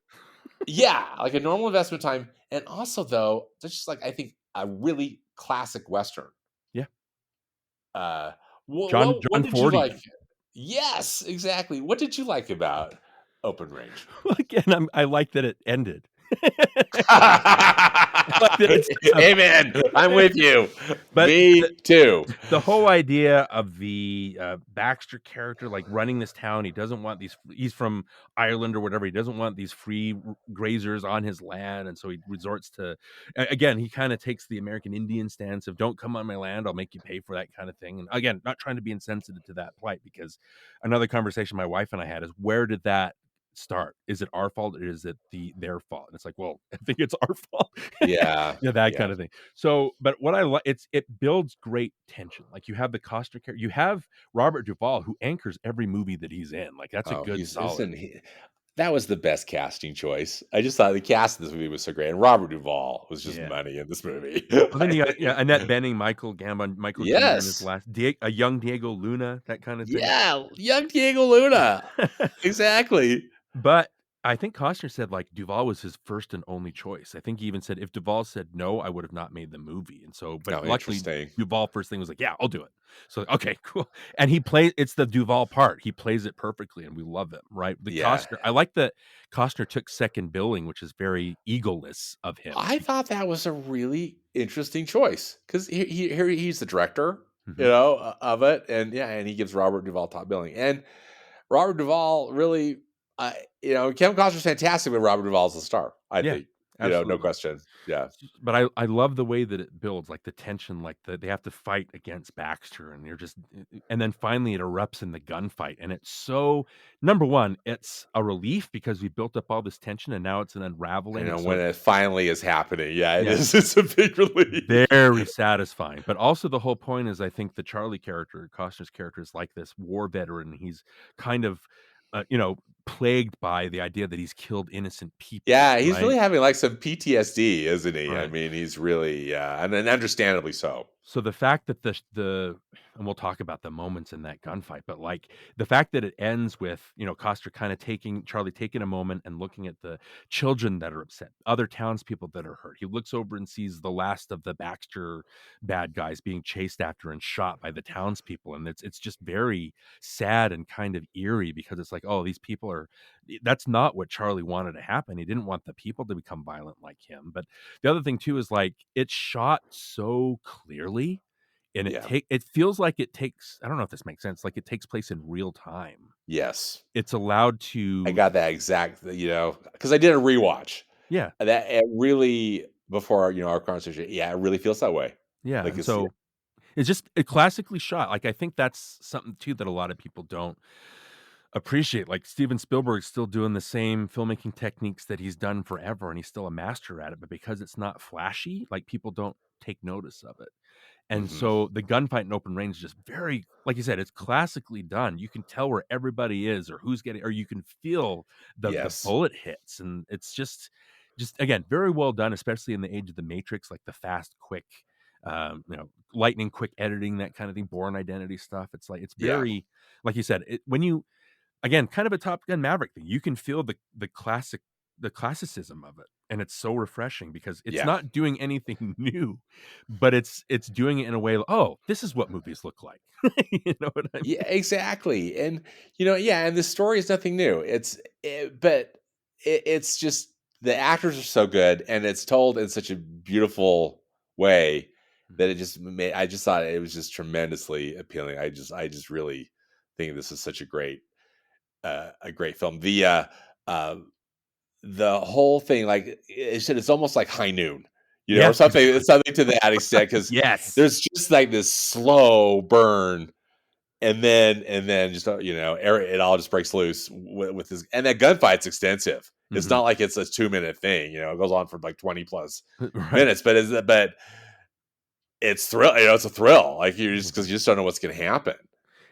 yeah, like a normal investment time. And also, though, that's just like, I think, a really classic Western. Yeah, Uh, what, John what, what John did you like? Forty. Yes, exactly. What did you like about Open Range? Again, I like that it ended. Like that it sets up, Amen. I'm with you. but Me too. the whole idea of the Baxter character, like running this town, he doesn't want these. He's from Ireland or whatever. He doesn't want these free grazers on his land, and so he resorts to. Again, he kind of takes the American Indian stance of "Don't come on my land, I'll make you pay for that" kind of thing. And again, not trying to be insensitive to that plight, because another conversation my wife and I had is, where did that start? Is it our fault or is it their fault? And it's like, well, I think it's our fault. Yeah. Yeah, that Yeah. kind of thing. So, but what I like, it builds great tension. Like, you have the Costner character, you have Robert Duvall, who anchors every movie that he's in. Like, that's a Oh, good solid. that was the best casting choice. I just thought the cast in this movie was so great. And Robert Duvall was just Yeah. money in this movie. Well, then you got, yeah, Annette Bening, Michael Gambon, Michael Jr. in his Yes. last, a young Diego Luna, that kind of thing. Yeah. Young Diego Luna. Exactly. But I think Costner said, like, Duvall was his first and only choice. I think he even said, if Duvall said no, I would have not made the movie. And so, but Oh, luckily, interesting. Duvall first thing was like, yeah, I'll do it. So, okay, cool. And it's the Duvall part. He plays it perfectly, and we love him, right? The Yeah. Costner, I like that Costner took second billing, which is very egoless of him. I thought that was a really interesting choice because he's the director, Mhm. of it, and yeah, and he gives Robert Duvall top billing, and Robert Duvall really, Kevin Costner's fantastic, but Robert Duvall's the star. I Yeah, think, no absolutely. question. Yeah, But I love the way that it builds, like the tension, like they have to fight against Baxter, and you're just, and then finally it erupts in the gunfight, and it's so, number one, it's a relief because we built up all this tension, and now it's an I unraveling, know and when so it finally is happening. Yeah, it yeah, is. It's a big relief. very satisfying. But also the whole point is, I think the Charlie character, Costner's character, is like this war veteran. He's kind of, plagued by the idea that he's killed innocent people, Yeah, he's right? really having like some PTSD, isn't he? I Right. mean, he's really, and then understandably so. So the fact that the and we'll talk about the moments in that gunfight, but like the fact that it ends with, Coster kind of Charlie taking a moment and looking at the children that are upset, other townspeople that are hurt. He looks over and sees the last of the Baxter bad guys being chased after and shot by the townspeople. And it's just very sad and kind of eerie, because it's like, oh, these people are, that's not what Charlie wanted to happen. He didn't want the people to become violent like him. But the other thing too is, like, it's shot so clearly, and Yeah. it feels like it takes, I don't know if this makes sense, like it takes place in real time. Yes. It's allowed I to, got that exact, because I did a rewatch. yeah, That it really before, our conversation, yeah, it really feels that way. yeah, Like and it's so it's just classically shot. Like, I think that's something too that a lot of people don't appreciate. Like, Steven Spielberg's still doing the same filmmaking techniques that he's done forever, and he's still a master at it, but because it's not flashy, like, people don't take notice of it. And Mhm. so the gunfight in open range is just very, like you said, it's classically done. You can tell where everybody is or who's getting, or you can feel the Yes. bullet hits, and it's just again very well done, especially in the age of the Matrix, like the fast, quick, lightning quick editing, that kind of thing, Born Identity stuff. It's like, it's Yeah. very, like you said, when you, again, kind of a Top Gun Maverick thing. You can feel the classicism of it, and it's so refreshing because it's Yeah. not doing anything new, but it's doing it in a way, oh, this is what movies look like. You know what I Yeah, mean? exactly. And yeah, and the story is nothing new. But it's just the actors are so good and it's told in such a beautiful way that Mhm. it just made I just thought it was just tremendously appealing. I just really think this is such a great film. Uh the whole thing, like it's almost like High Noon, Yes, exactly. something to that extent because Yes. there's just like this slow burn, and then just it all just breaks loose with this, and that gunfight's extensive. It's Mhm. not like it's a 2 minute thing, it goes on for like 20 plus Right. minutes, but it's thrill, it's a thrill, like you just because Mhm. you just don't know what's going to happen,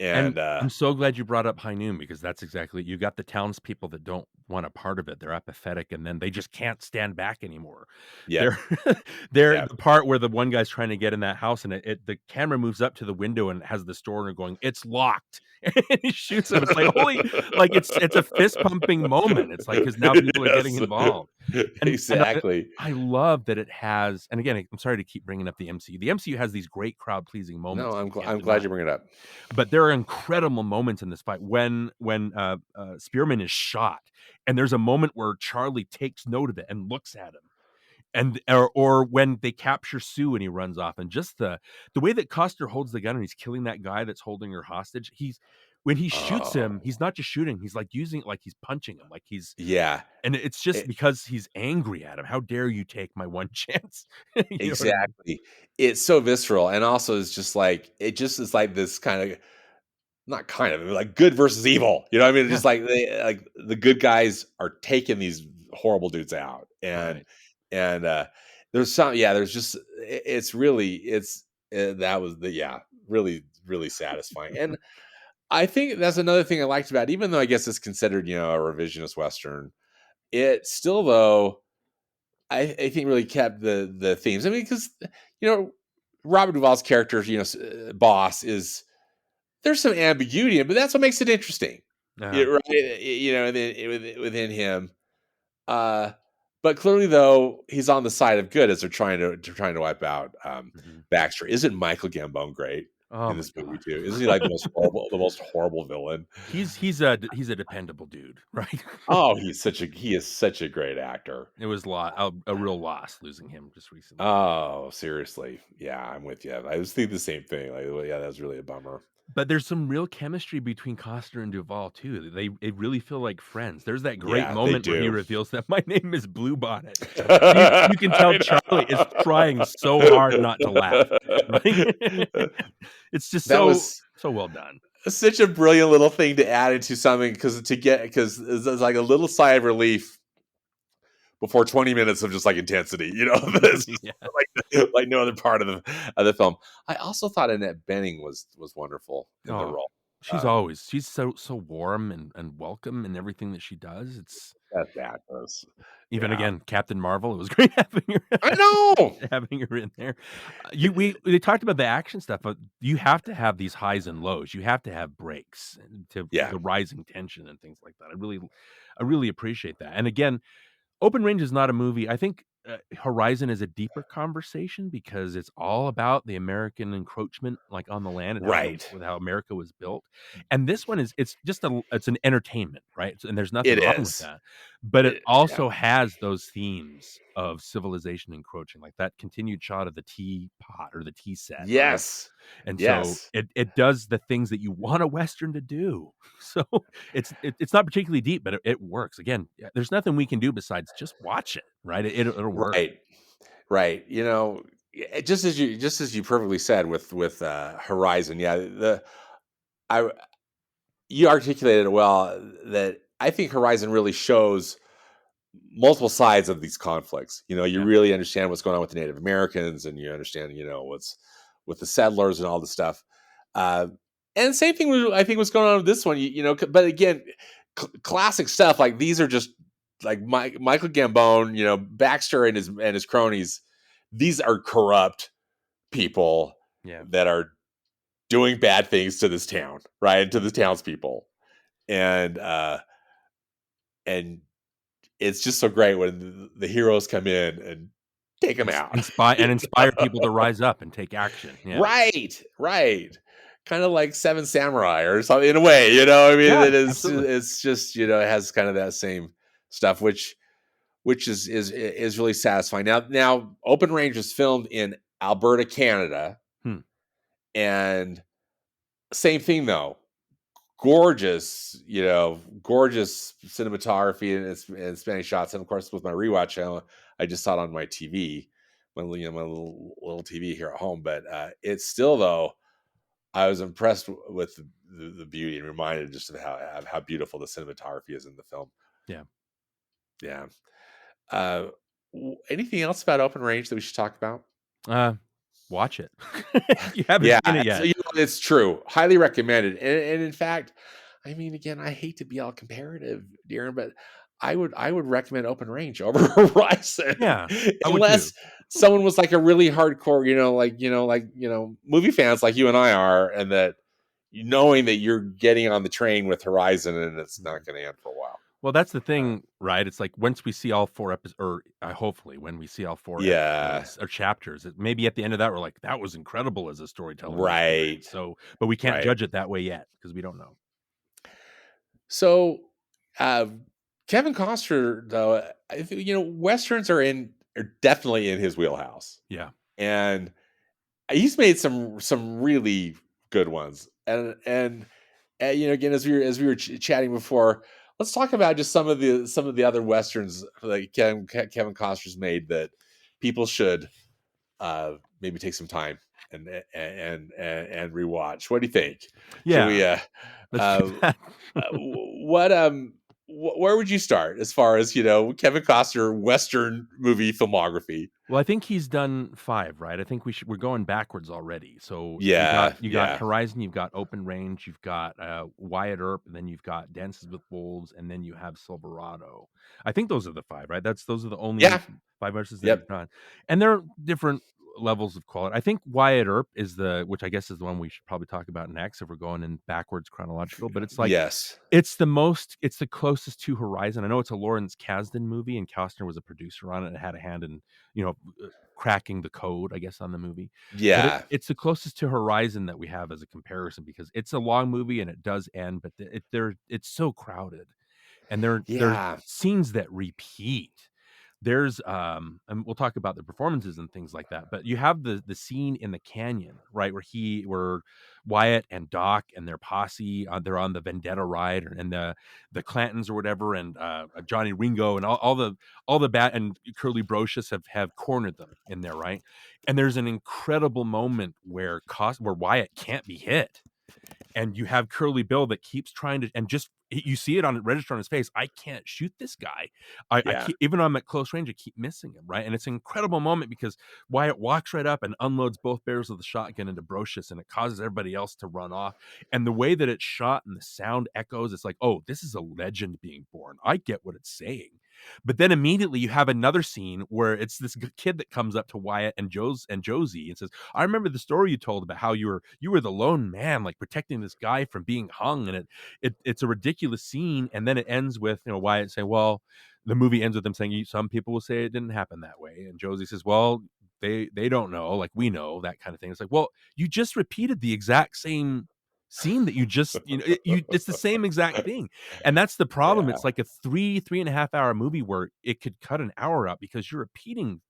And and I'm so glad you brought up High Noon, because that's exactly, you got the townspeople that don't want a part of it. They're apathetic, and then they just can't stand back anymore. yep, They're they're yep. the part where the one guy's trying to get in that house, and the camera moves up to the window and has the store owner going, "It's locked." And he shoots him. It's like, holy, like it's a fist pumping moment. It's like, because now people are getting Yes, involved. And exactly. I love that it has, and again, I'm sorry to keep bringing up the MCU. The MCU has these great crowd pleasing No, moments that you can't I'm glad deny. you bring it up. But there are incredible moments in this fight when Spearman is shot And there's a moment where Charlie takes note of it and looks at him. And or when they capture Sue and he runs off, and just the way that Costner holds the gun and he's killing that guy that's holding her hostage. When he shoots him, Oh, he's not just shooting, he's like using it like he's punching him, like he's yeah. and it's just It, because he's angry at him. How dare you take my one chance? You know what I mean? exactly. It's so visceral, and also it's just like it just is like this kind of not kind of like good versus evil. You know what I mean? It's Yeah. just like the good guys are taking these horrible dudes out, Right. and there's some there's just it's really that was the really really satisfying. And I think that's another thing I liked about it, even though I guess it's considered a revisionist western. It still though I think really kept the themes. I mean, because Robert Duvall's character, boss is there's some ambiguity in it, but that's what makes it interesting. Uh-huh. Right? Within him. Uh, but clearly, though, he's on the side of good as they're trying to wipe out Mhm. Baxter. Isn't Michael Gambon great Oh in my this movie god. too? Isn't he like the most horrible villain? He's a dependable dude, right? Oh, he is such a great actor. It was a real loss losing him just recently. Oh, seriously, yeah, I'm with you. I was thinking the same thing. Like, well, yeah, that's really a bummer. But there's some real chemistry between Costner and Duvall too. They really feel like friends. There's that great Yeah, they moment where he do. reveals that my name is Bluebonnet. You can tell I Charlie is trying so hard not to laugh, know. right? It's just That so was so well done. such a brilliant little thing to add into something because it's like a little sigh of relief before 20 minutes of just like intensity, it's just Yeah. like no other part of the film. I also thought Annette Bening was wonderful in the Oh, role. Um, she's so warm and welcome in everything that she does. It's that actress. even Yeah. again, Captain Marvel, it was great having her I know. having her in there. We talked about the action stuff, but you have to have these highs and lows. You have to have breaks to Yeah. the rising tension and things like that. I really appreciate that. And again, Open Range is not a movie. I think Horizon is a deeper conversation because it's all about the American encroachment, like on the land and Right. how America was built. And this one it's an entertainment, right? And there's nothing It wrong with is. that. But it Yeah. also has those themes of civilization encroaching, like that continued shot of the teapot or the tea set, right? Yes. And so Yes. it does the things that you want a Western to do. So it's not particularly deep, but it works. Again, there's nothing we can do besides just watch it, right? It'll work. Right. Right. Just as you perfectly said with Horizon, I you articulated it well that I think Horizon really shows multiple sides of these conflicts. You Yeah. really understand what's going on with the Native Americans, and you understand, what's with the settlers and all this stuff. Uh, and same thing with I think what's going on with this one. But again, classic stuff like these are just like Michael Gambon, Baxter and his cronies. These are corrupt people Yeah. that are doing bad things to this town, right? To the townspeople, and and it's just so great when the heroes come in and take them out. Inspire people to rise up and take action. Yeah. Right, right. Kind of like Seven Samurai or something in a way, you know. I mean, Yeah, it is. absolutely. It's just it has kind of that same stuff, which is really satisfying. Now, Open Range was filmed in Alberta, Canada, Hmm. and same thing though. Gorgeous, gorgeous cinematography and Spanish shots. And of course, with my rewatch, I just saw it on my TV, my little TV here at home. But it's still though, I was impressed with the beauty and reminded just of how beautiful the cinematography is in the film. Yeah. Yeah. Uh, Anything else about Open Range that we should talk about? Watch it. If you haven't Yeah, seen it yet. it's true. Highly recommended. And in fact, I mean, again, I hate to be all comparative, Darren, but I would recommend Open Range over Horizon, Yeah, I would too. unless someone was like a really hardcore, movie fans like you and I are, and that knowing that you're getting on the train with Horizon and it's not Mhm. going to end for a while. Well, that's the Uh, thing, right? It's like once we see all 4 episodes, or hopefully when we see all 4 yeah, episodes or chapters, maybe at the end of that, we're like, "That was incredible as a storytelling right, experience." So, but we can't right. judge it that way yet because we don't know. So, uh, Kevin Costner, though, westerns are definitely in his wheelhouse, Yeah. and he's made some really good ones. Again, as we were chatting before, let's talk about just some of the other westerns like Kevin Costner's made that people should maybe take some time and rewatch. What do you think? Should Yeah. we? Let's do Uh, that. what where would you start as far as Kevin Costner Western movie filmography? Well, I think he's done 5, right? I think we're going backwards already. So Yeah, you got yeah, Horizon, you've got Open Range, you've got Wyatt Earp, and then you've got Dances with Wolves, and then you have Silverado. I think those are the 5, right? Those are the only yeah. 5 verses that he's Yep. done, and they're different levels of quality. I think Wyatt Earp which I guess is the one we should probably talk about next if we're going in backwards chronological. But it's like Yes. it's the closest to Horizon. I know it's a Lawrence Kasdan movie, and Costner was a producer on it and had a hand in, you know, cracking the code, I guess, on the movie. But Yeah. it's the closest to Horizon that we have as a comparison because it's a long movie and it does end, but it's so crowded, and there's Yeah. scenes that repeat. There's and we'll talk about the performances and things like that, but you have the scene in the canyon, right, where Wyatt and Doc and their posse, they're on the Vendetta ride, and the Clantons or whatever, and Johnny Ringo and all the bad, and Curly Brocious have cornered them in there, right? And there's an incredible moment where Wyatt can't be hit, and you have Curly Bill that keeps trying to, and just you see it on register on his face. I can't shoot this guy. I Yeah. keep, even though I'm at close range, I keep missing him, right? And it's an incredible moment because Wyatt walks right up and unloads both barrels of the shotgun into Brocious, and it causes everybody else to run off. And the way that it's shot and the sound echoes, it's like, oh, this is a legend being born. I get what it's saying. But then immediately you have another scene where it's this kid that comes up to Wyatt and Josie and says, I remember the story you told about how you were the lone man, like protecting this guy from being hung, and it's a ridiculous scene. And then it ends with, Wyatt saying, well, the movie ends with them saying, some people will say it didn't happen that way, and Josie says, well, they don't know, like we know, that kind of thing. It's like, well, you just repeated the exact same scene that you just, it's the same exact thing. And that's the problem. Yeah. It's like a 3.5 hour movie where it could cut an hour out because you're repeating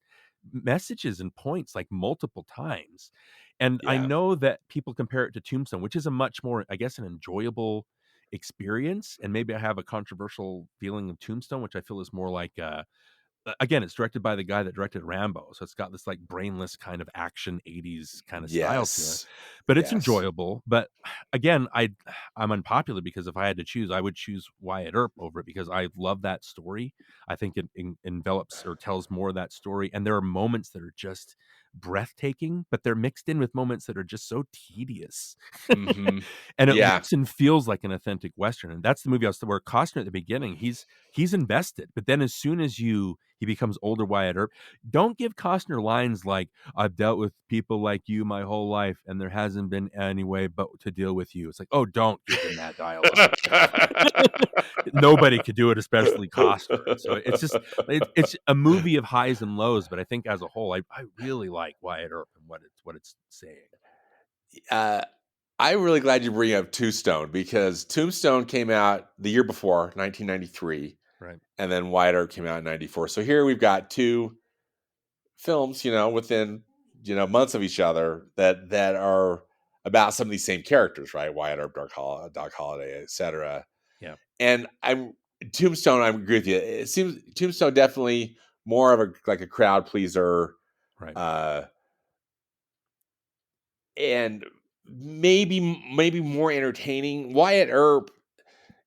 messages and points like multiple times. And I Yeah. know that people compare it to Tombstone, which is a much more, I guess, an enjoyable experience. And maybe I have a controversial feeling of Tombstone, which I feel is more like again, it's directed by the guy that directed Rambo, so it's got this like brainless kind of action 80s kind of style to it. Yes. But it's Yes. enjoyable. But again, I'm unpopular because if I had to choose, I would choose Wyatt Earp over it because I love that story. I think it envelops or tells more of that story, and there are moments that are just breathtaking, but they're mixed in with moments that are just so tedious. Hmm. And it Yeah. looks and feels like an authentic Western. And that's the movie where Costner at the beginning, he's invested. But then as soon as he becomes older Wyatt Earp, don't give Costner lines like, I've dealt with people like you my whole life, and there hasn't been any way but to deal with you. It's like, oh, don't give him that dialogue. Nobody could do it, especially Costner. And so it's a movie of highs and lows, but I think as a whole, I really like Wyatt Earp and what it's saying. uh, I'm really glad you bring up Tombstone because Tombstone came out the year before, 1993, Right. and then Wyatt Earp came out in 94. So here we've got two films, within months of each other that are about some of these same characters, right? Wyatt Earp, Doc Holliday, etc. Yeah. And I'm Tombstone. I agree with you. It seems Tombstone definitely more of a crowd pleaser, Right. uh, and maybe more entertaining. Wyatt Earp,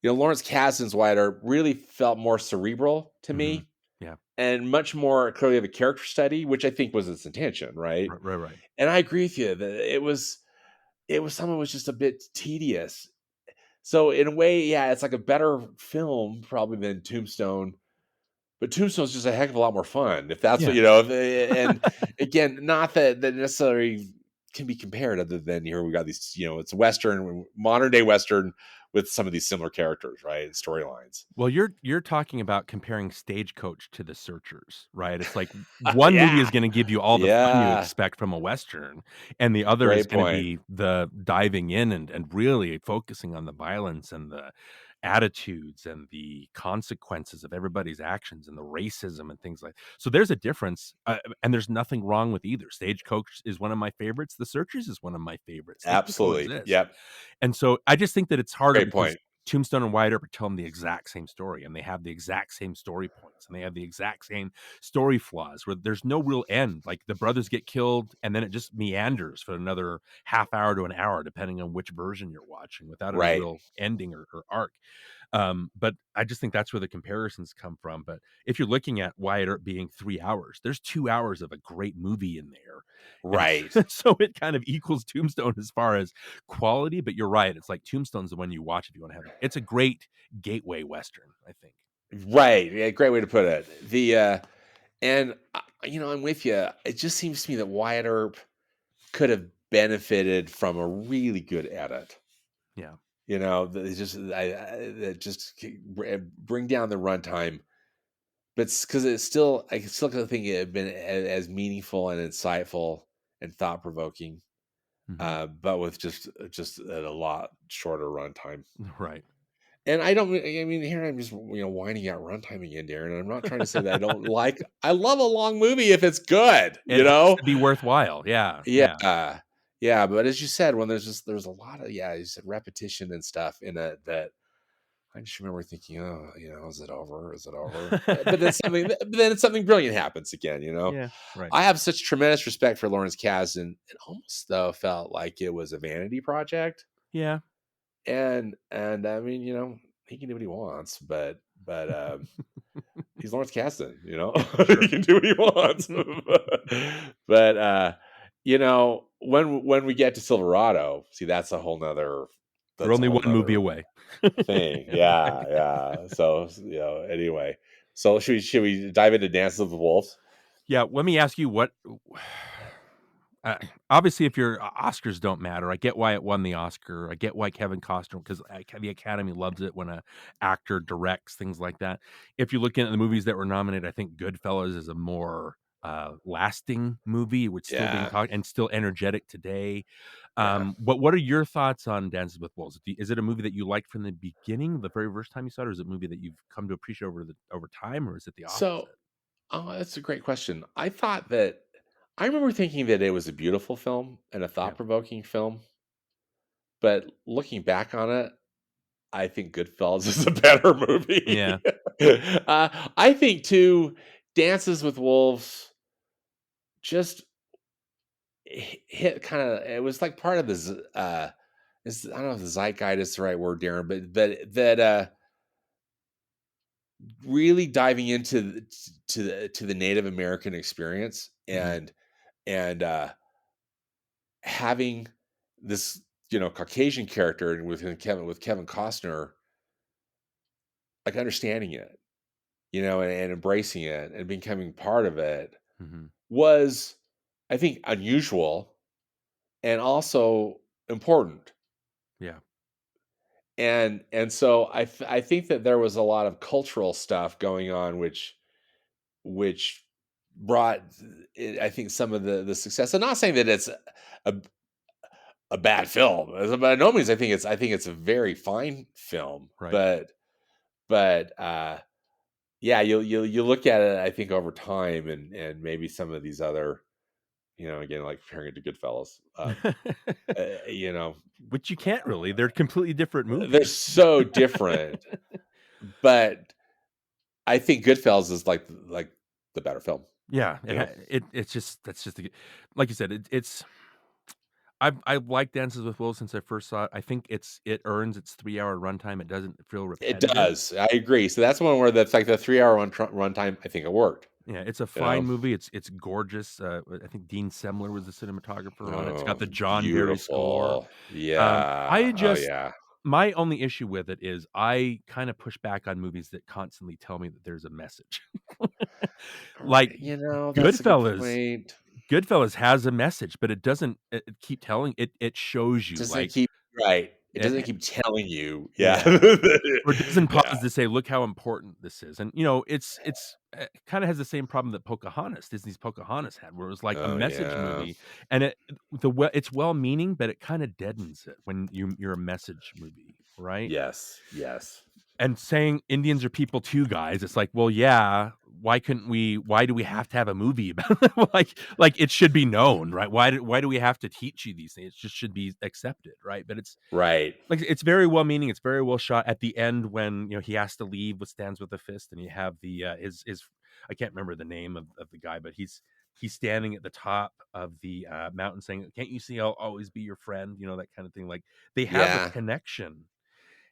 Lawrence Kasdan's Wyatt Earp really felt more cerebral to Hmm. me Yeah. and much more clearly of a character study, which I think was its intention, right? Right. Right. Right. And I agree with you that it was something was just a bit tedious. So in a way, yeah, it's like a better film probably than Tombstone, but Tombstone's just a heck of a lot more fun if that's what Yeah. And again, not that necessarily can be compared, other than here we got these, it's Western, modern day Western with some of these similar characters, right? Storylines. Well, you're talking about comparing Stagecoach to The Searchers, right? It's like one movie Yeah, is going to give you all the fun you yeah, expect from a Western, and the other is great going to point. be the diving in and really focusing on the violence and attitudes and the consequences of everybody's actions and the racism and things like. So there's a difference, and there's nothing wrong with either. Stagecoach is one of my favorites. The Searchers is one of my favorites. They can Absolutely. coexist. Yep. And so I just think that it's harder Great because point. Tombstone and Wyatt Earp are telling the exact same story, and they have the exact same story points, and they have the exact same story flaws where there's no real end. Like the brothers get killed, and then it just meanders for another half hour to an hour, depending on which version you're watching, without any Right. real ending or arc. But I just think that's where the comparisons come from. But if you're looking at Wyatt Earp being 3 hours, there's 2 hours of a great movie in there. And Right. so it kind of equals Tombstone as far as quality, but you're right. It's like Tombstone's the one you watch if you want to have it. It's a great gateway Western, I think. Right. Yeah, great way to put it. And I'm with you. It just seems to me that Wyatt Earp could have benefited from a really good edit. Yeah. That just bring down the runtime, but because I still think it had been as meaningful and insightful and thought provoking, but with just a lot shorter runtime. Right. And I don't. I mean, here I'm just whining out runtime again, Darren. I'm not trying to say that I don't like. I love a long movie if it's good. It has to be worthwhile. Yeah. Yeah. Yeah. But as you said, when there's a lot of you said repetition and stuff in it that I just remember thinking, oh, is it over? Is it over? But then something brilliant happens again. Yeah. Right. I have such tremendous respect for Lawrence Kasdan. It almost though felt like it was a vanity project. Yeah. And I mean, he can do what he wants, but he's Lawrence Kasdan, Sure. he can do what he wants. But when we get to Silverado, see, that's a whole nother. We're only one movie away. Thing, yeah. So anyway, so should we dive into Dances with the Wolves? Yeah. Let me ask you what. Obviously, if your Oscars don't matter, I get why it won the Oscar. I get why Kevin Costner, because the Academy loves it when a actor directs things like that. If you're looking at the movies that were nominated, I think Goodfellas is a more lasting movie, which still being talked and still energetic today. But what are your thoughts on Dances with Wolves? Is it a movie that you liked from the beginning, the very first time you saw it, or is it a movie that you've come to appreciate over time, or is it the So, opposite? that's a great question. I remember thinking that it was a beautiful film and a Yeah, thought-provoking film, but looking back on it, I think Goodfellas is a better yeah, movie. I think too, Dances with Wolves just hit kind of. It was like part of I don't know if the zeitgeist is the right word, Darren, but that really diving into the Native American experience hmm and having this Caucasian character and with Kevin Costner, like understanding it, and embracing it and becoming part of it hmm was, I think, unusual and also important. yeah, And so I think that there was a lot of cultural stuff going on, which brought, I think, some of the success. I'm not saying that it's a a bad film. By no means, I think it's a very fine film. right. But yeah, you look at it, I think, over time, and maybe some of these other, again, like comparing it to Goodfellas, you know, Which you can't really. They're completely different they're movies. so different. But I think Goodfellas is like the better film. Yeah, You know, it's just that's just like you said. It's I've liked Dances with Wolves since I first saw it. I think it earns its 3 hour runtime. It doesn't feel it repetitive. does. I agree. So that's one where that's like the 3 hour runtime. I think it worked. Yeah, it's a You fine know, movie. It's gorgeous. I think Dean Semler was the cinematographer on it. It's got oh, the John Barry score. beautiful. Yeah. I Oh just yeah. My only issue with it is I kind of push back on movies that constantly tell me that there's a message. Like That's a good Goodfellas. point. Goodfellas has a message, but it doesn't keep telling it. It shows you Doesn't like keep right. It doesn't keep telling you. Yeah. Yeah. Or doesn't Yeah. pause to say, "Look how important this is." And, it's kinda has the same problem that Disney's Pocahontas had, where it was like a Oh, message yeah. movie, and it's well-meaning, but it kinda deadens it when you're a message movie, right? Yes. Yes. And saying Indians are people too, guys, it's like, well, yeah, why do we have to have a movie about it? Like it should be known, right? Why do we have to teach you these things? It just should be accepted, right? But it's Right. like it's very well meaning. It's very well shot. At the end, when he has to leave, what stands with a fist, and you have the his I can't remember the name of the guy, but he's standing at the top of the mountain saying, "Can't you see I'll always be your friend?" That kind of thing. Like they have a Yeah. connection.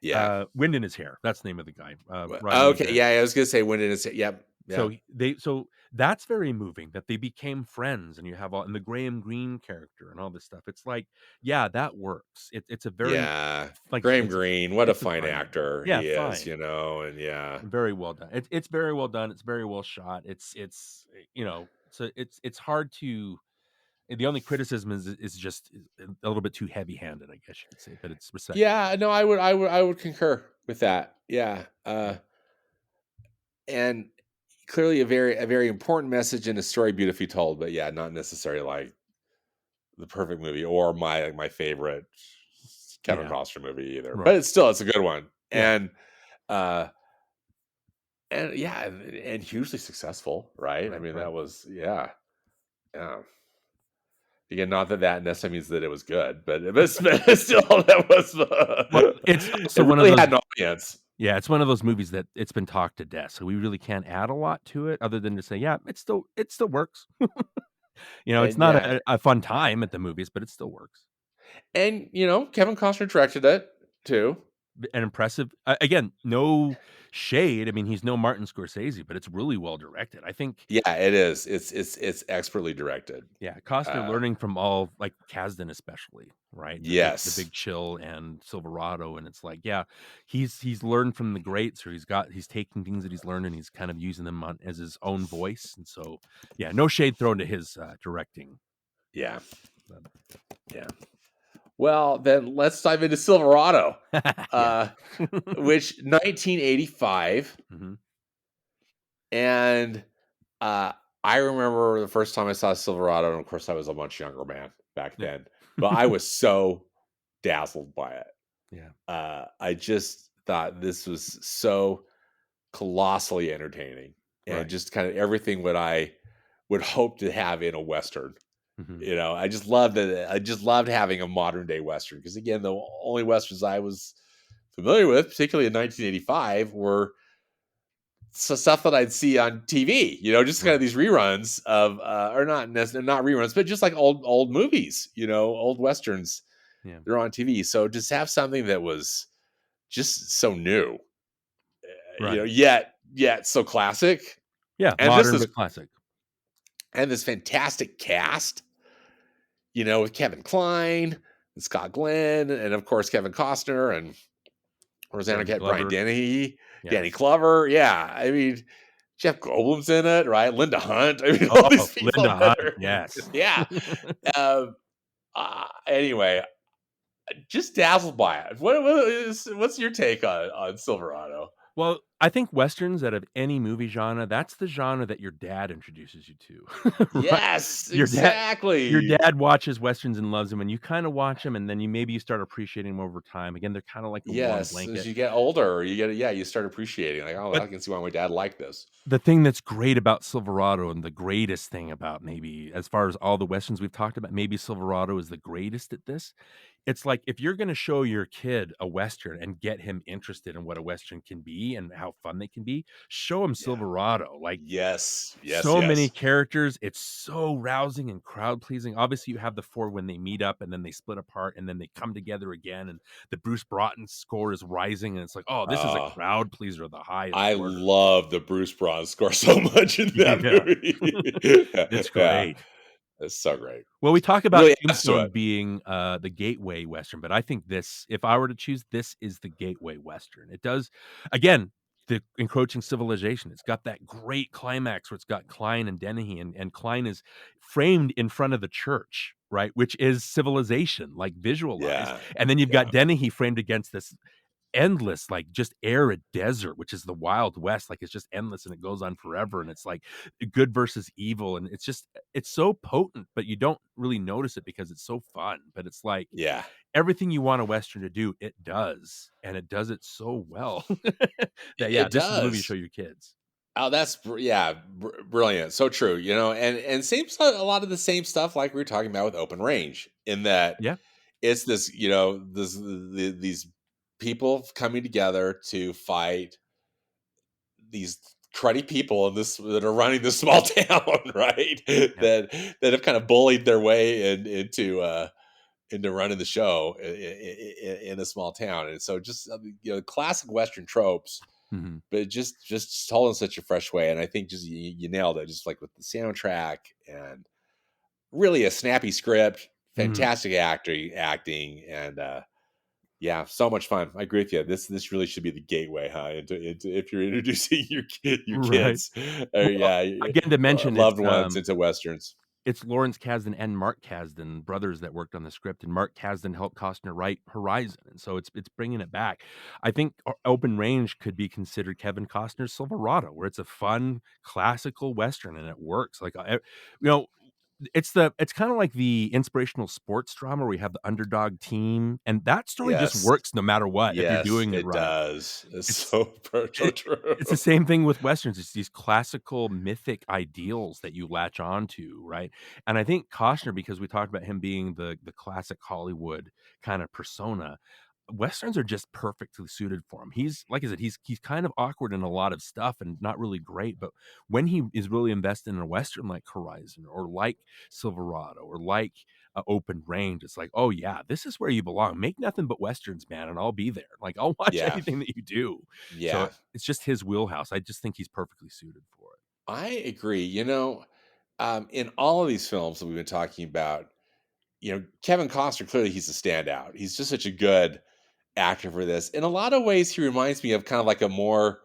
Yeah. Wind in His Hair. That's the name of the guy. Rodney. Okay. Yeah. I was gonna say when did it say? Yep. Yeah. So that's very moving that they became friends, and you have and the Graham Greene character and all this stuff. It's like, yeah, that works. It's a very, Yeah. like Graham Greene, what a it's a fine fine movie. actor Yeah, he is, fine. and yeah. Very well done. It's very well done. It's very well shot. So it's hard to. The only criticism is just a little bit too heavy handed, I guess you could say, but it's respect. Yeah, no, I would concur with that. Yeah. Yeah. And clearly a very important message and a story beautifully told, but yeah, not necessarily like the perfect movie or my favorite Kevin Yeah. Costner movie either. Right. But it's a good one. Yeah. Uh and yeah, and hugely successful, right? I Right. mean, Right. that was yeah. Yeah. Again, not that necessarily means that it was good, but still that was Well, it's also it one of really those. had an audience. Yeah, it's one of those movies that it's been talked to death, so we really can't add a lot to it other than to say, yeah, it still works. It's And not yeah, a fun time at the movies, but it still works. and Kevin Costner directed it too. And impressive. Again, no shade. I mean, he's no Martin Scorsese, but it's really well directed. I think, Yeah, it is. It's expertly directed. yeah, Costner Uh, learning from all like Kasdan especially, right? The yes. Big Chill and Silverado, and it's like, yeah, he's learned from the greats, or he's taking things that he's learned and he's kind of using them as his own voice. And so, yeah, no shade thrown to his directing. Yeah. But, Yeah. Well, then let's dive into Silverado, yeah. which 1985, Hmm. and I remember the first time I saw Silverado, and of course I was a much younger man back Yeah. then, but I was so dazzled by it. Yeah. I just thought this was so colossally entertaining, and Right. just kind of everything what I would hope to have in a Western. Hmm. I just loved that. I just loved having a modern day Western because, again, the only Westerns I was familiar with, particularly in 1985, were stuff that I'd see on TV. Just kind of Right. these reruns of, or not necessarily not reruns, but just like old movies. Old Westerns. Yeah. They're on TV, so just have something that was just so new, Right. yet so classic, Yeah. and just Modern this but classic. and this fantastic cast. With Kevin Kline and Scott Glenn, and of course Kevin Costner and Rosanna Danny Arquette, Brian Glover. Dennehy, Danny Yes. Glover. Yeah, I mean Jeff Goldblum's in it, right? Linda Hunt. I mean, all Oh, these people Linda that Hunt. are, Yes. yeah. Um, anyway, just dazzled by it. What's your take on Silverado? Well, I think Westerns, out of any movie genre, that's the genre that your dad introduces you to, right? Yes, Your dad your exactly. dad watches Westerns and loves them, and you kinda watch them, and then you start appreciating them over time. Again, they're kinda like a warm Yes, as blanket. you get older, you start appreciating, like, oh, But I can see why my dad liked this. the thing that's great about Silverado, and the greatest thing about, maybe as far as all the Westerns we've talked about, maybe Silverado is the greatest at this. It's like, if you're gonna show your kid a Western and get him interested in what a Western can be and how fun they can be, show him Yeah. Silverado. Like, Yes, yes, so many yes. characters, it's so rousing and crowd pleasing. Obviously, you have the four when they meet up and then they split apart and then they come together again, and the Bruce Broughton score is rising, and it's like, oh, this is a Uh, crowd pleaser of the highest I order. love the Bruce Bronze score so much in that Yeah. movie. It's Yeah, great. it's so great. Well, we talk about Really adds to Tombstone it. being the gateway Western, but I think this, if I were to choose, this is the gateway Western. It does, again, the encroaching civilization. It's got that great climax where it's got Klein and Dennehy, and Klein is framed in front of the church. right? Which is civilization, like visualized. Yeah. And then you've got Yeah. Dennehy framed against this endless, like just arid desert, which is the Wild West. Like it's just endless and it goes on forever. And it's like good versus evil. And it's so potent, but you don't really notice it because it's so fun. But it's like Yeah. everything you want a Western to do, it does. And it does it so well that, yeah, It this is the movie to show does. your kids. Oh, that's yeah, brilliant. So true. And same a lot of the same stuff like we were talking about with Open Range, in that Yeah. it's this, these people coming together to fight these cruddy people in this that are running this small town, right? Yeah. That have kind of bullied their way into running the show in a small town. And so just classic Western tropes, Mhm. but just told in such a fresh way. And I think just you nailed it, just like with the soundtrack and really a snappy script, Mhm. fantastic acting, and yeah, so much fun. I agree with you. This really should be the gateway, huh? Into if you're introducing your Right. kids, or Well, yeah, again, to mention loved ones into westerns. it's Lawrence Kasdan and Mark Kasdan, brothers that worked on the script, and Mark Kasdan helped Costner write Horizon, and so it's bringing it back. I think Open Range could be considered Kevin Costner's Silverado, where it's a fun, classical Western, and it works. Like, you know, it's kinda like the inspirational sports drama where you have the underdog team, and that story just Yes, works no matter what if you're yes, doing it it right. does. It's It's so it true. it's the same thing with Westerns, it's these classical mythic ideals that you latch onto, right? And I think Costner, because we talked about him being the classic Hollywood kind of persona, Westerns are just perfectly suited for him. He's like I said, he's kind of awkward in a lot of stuff and not really great, but when he is really invested in a Western like Horizon or like Silverado or like Open Range, it's like, oh yeah, this is where you belong. Make nothing but Westerns, man, and I'll be there. Like I'll watch Yeah, anything that you do. So yeah, it's just his wheelhouse. I just think he's perfectly suited for it. I agree. In all of these films that we've been talking about, Kevin Costner, clearly he's a standout. He's just such a good actor for this. In a lot of ways, he reminds me of kind of like a more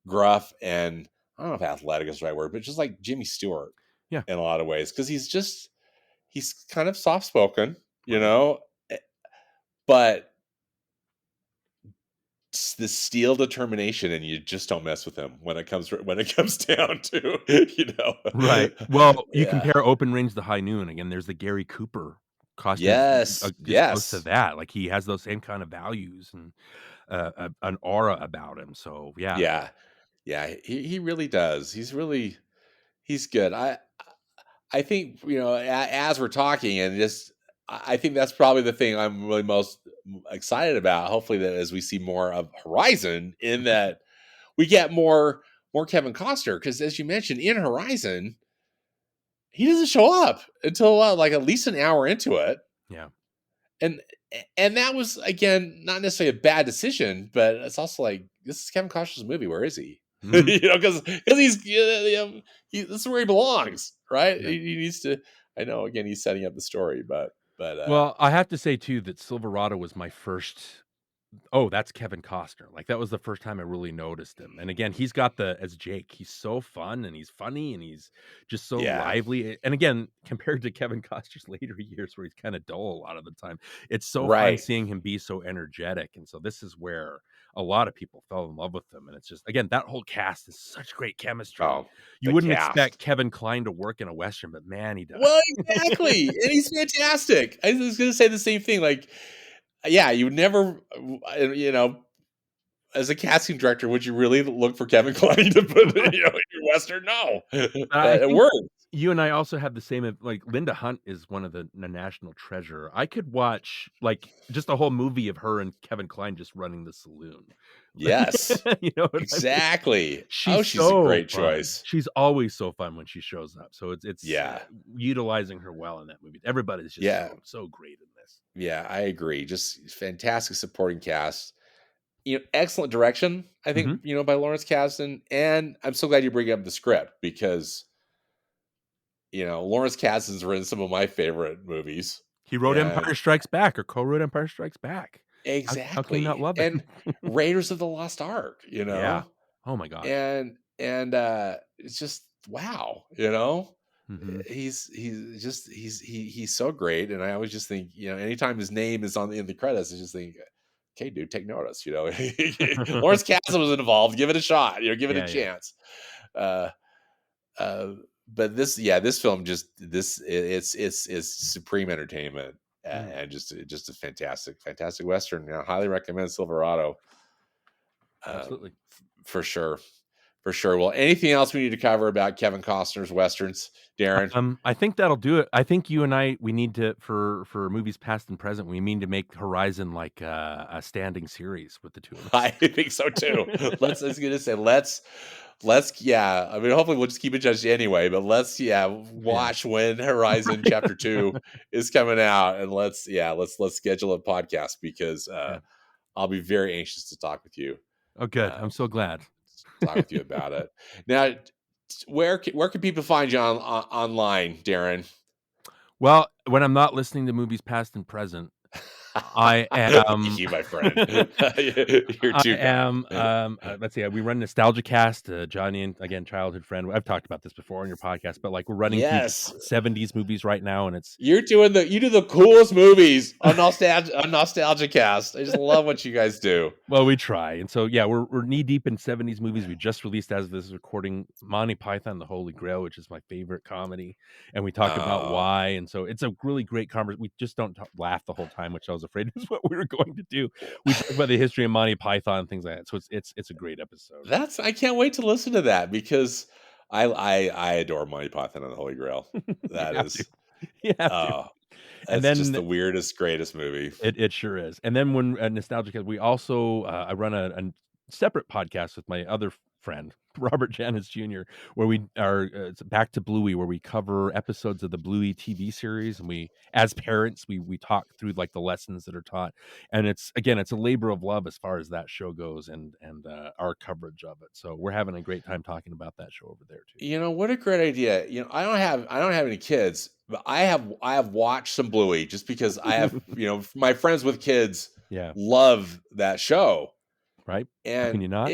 gruff and, I don't know if athletic is the right word, but just like Jimmy Stewart Yeah, in a lot of ways, because he's kind of soft spoken, right. eh, but the steel determination, and you just don't mess with him when it comes down to Right. Well, you yeah. compare Open Range to High Noon, again, there's the Gary Cooper. Costner's Yes, gets close to yes. that. Like he has those same kind of values and an aura about him. So yeah. Yeah. Yeah, he really does. He's good. I think, as we're talking, and just I think that's probably the thing I'm really most excited about. Hopefully, that as we see more of Horizon, in Mhm. that we get more Kevin Costner, because as you mentioned in Horizon, he doesn't show up until like at least an hour into it, Yeah. and and that was, again, not necessarily a bad decision, but it's also like, this is Kevin Costner's movie. Where is he? Mhm. Because he's this is where he belongs, right? Yeah. He needs to. I know, again, he's setting up the story, but Well, I have to say too that Silverado was my first. Oh, that's Kevin Costner. Like, that was the first time I really noticed him, and again, he's got the as Jake, he's so fun, and he's funny, and he's just so yeah, lively, and again, compared to Kevin Costner's later years where he's kinda dull a lot of the time, it's so fun right. seeing him be so energetic, and so this is where a lot of people fell in love with him, and it's just again, that whole cast is such great chemistry. Oh, You the wouldn't expect cast. Kevin Kline to work in a Western, but man, he does. Well, exactly, and he's fantastic. I was going to say the same thing. Like, yeah, you would never, as a casting director, would you really look for Kevin Kline to put in your Western? No, I but it think worked. you and I also have the same like, Linda Hunt is one of the national treasure. I could watch, like, just a whole movie of her and Kevin Kline just running the saloon. Yes, You know what I mean? exactly. Oh, She's she's a so great fun. choice. She's always so fun when she shows up, so it's Yeah, utilizing her well in that movie. Everybody's just yeah, so great in this. yeah. I agree. Just fantastic supporting cast. Excellent direction, I think, Mhm. by Lawrence Kasdan. And I'm so glad you bring up the script, because, Lawrence Kasdan's written some of my favorite movies. He wrote And Empire Strikes Back or co-wrote Empire Strikes Back. How can you not exactly. love it? And Raiders of the Lost Ark, Yeah. Oh my gosh. and it's just wow, Mm-hmm. He's so great, and I always just think, anytime his name is in the credits, I just think, okay, dude, take notice. Lawrence Kasdan was involved. Give it a shot. Give it a Yeah, yeah. chance. Uh, uh, but this film it's supreme entertainment, Mm, and just a fantastic Western. Highly recommend Silverado. absolutely. For sure. For sure. Well, anything else we need to cover about Kevin Costner's Westerns, Darin? I think that'll do it. I think you and I, we need to, for movies past and present, we mean to make Horizon like a standing series with the two of I us. think so too. I was gonna say, yeah. I mean, hopefully we'll just keep in touch anyway, but let's Yeah. watch when Horizon Chapter 2 is coming out, and let's schedule a podcast, because Yeah. I'll be very anxious to talk with you. Oh, good. I'm Um, so glad. talk with you about it. Now, where can people find you online, Darin? Well, when I'm not listening to movies past and present, I Thank am you, my friend. You're I too kind. am, let's see, we run NostalgiaCast, Johnny and again, childhood friend. I've talked about this before on your podcast, but like we're running through Yes, 70s movies right now, and it's you do the coolest movies on Nostalgia Cast. I just love what you guys do. well, we try. And so yeah, we're knee deep in 70s movies. We just released, as of this recording, Monty Python the Holy Grail, which is my favorite comedy, and we talk about Uh, why. And so it's a really great conversation. We just don't laugh the whole time, which I was afraid was what we were going to do. We talk about the history of Monty Python and things like that. So it's a great episode. I can't wait to listen to that, because I adore Monty Python and the Holy Grail. You That have to. is, You have to. uh, And that's just then the weirdest, greatest movie. it sure is. And then when Nostalgia, we also I run a separate podcast with my other friend Robert Janis Jr., where we are it's Back to Bluey, where we cover episodes of the Bluey TV series, and we, as parents, we talk through like the lessons that are taught. And it's a labor of love as far as that show goes, and our coverage of it. So we're having a great time talking about that show over there too. What a great idea. I don't have any kids, but I have watched some Bluey, just because I have, my friends with kids Yeah, love that show. right. How can And you not?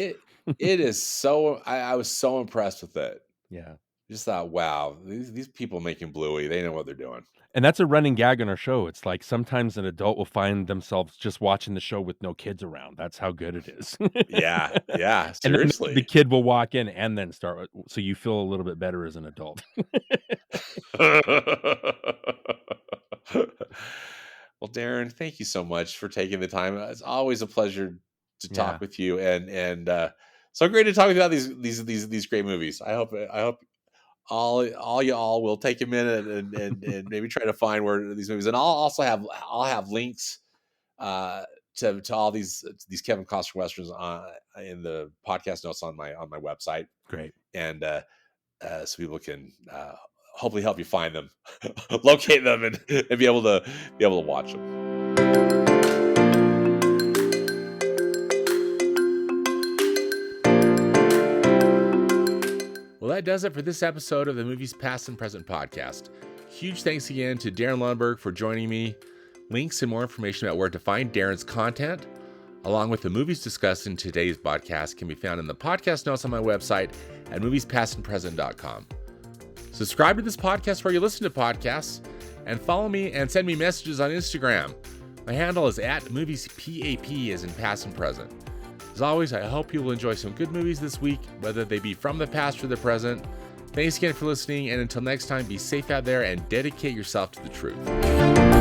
it is so, I was so impressed with it. Yeah. Just thought, wow, these people making Bluey, they know what they're doing. And that's a running gag on our show. It's like sometimes an adult will find themselves just watching the show with no kids around. That's how good it is. Yeah, yeah, And then the seriously. kid will walk in and then start, so you feel a little bit better as an adult. Well, Darin, thank you so much for taking the time. It's always a pleasure to Yeah, talk with you, and so great to talk about these great movies. I hope all y'all will take a minute, and maybe try to find where these movies. And I'll have links to all these Kevin Costner westerns in the podcast notes on my website, great. and so people can hopefully help you find them, locate them, and be able to watch them. Well, that does it for this episode of the Movies Past and Present podcast. Huge thanks again to Darin Lundberg for joining me. Links and more information about where to find Darin's content, along with the movies discussed in today's podcast, can be found in the podcast notes on my website at moviespastandpresent.com. Subscribe to this podcast where you listen to podcasts, and follow me and send me messages on Instagram. My handle is @moviespap, as in past and present. As always, I hope you will enjoy some good movies this week, whether they be from the past or the present. Thanks again for listening, and until next time, be safe out there and dedicate yourself to the truth.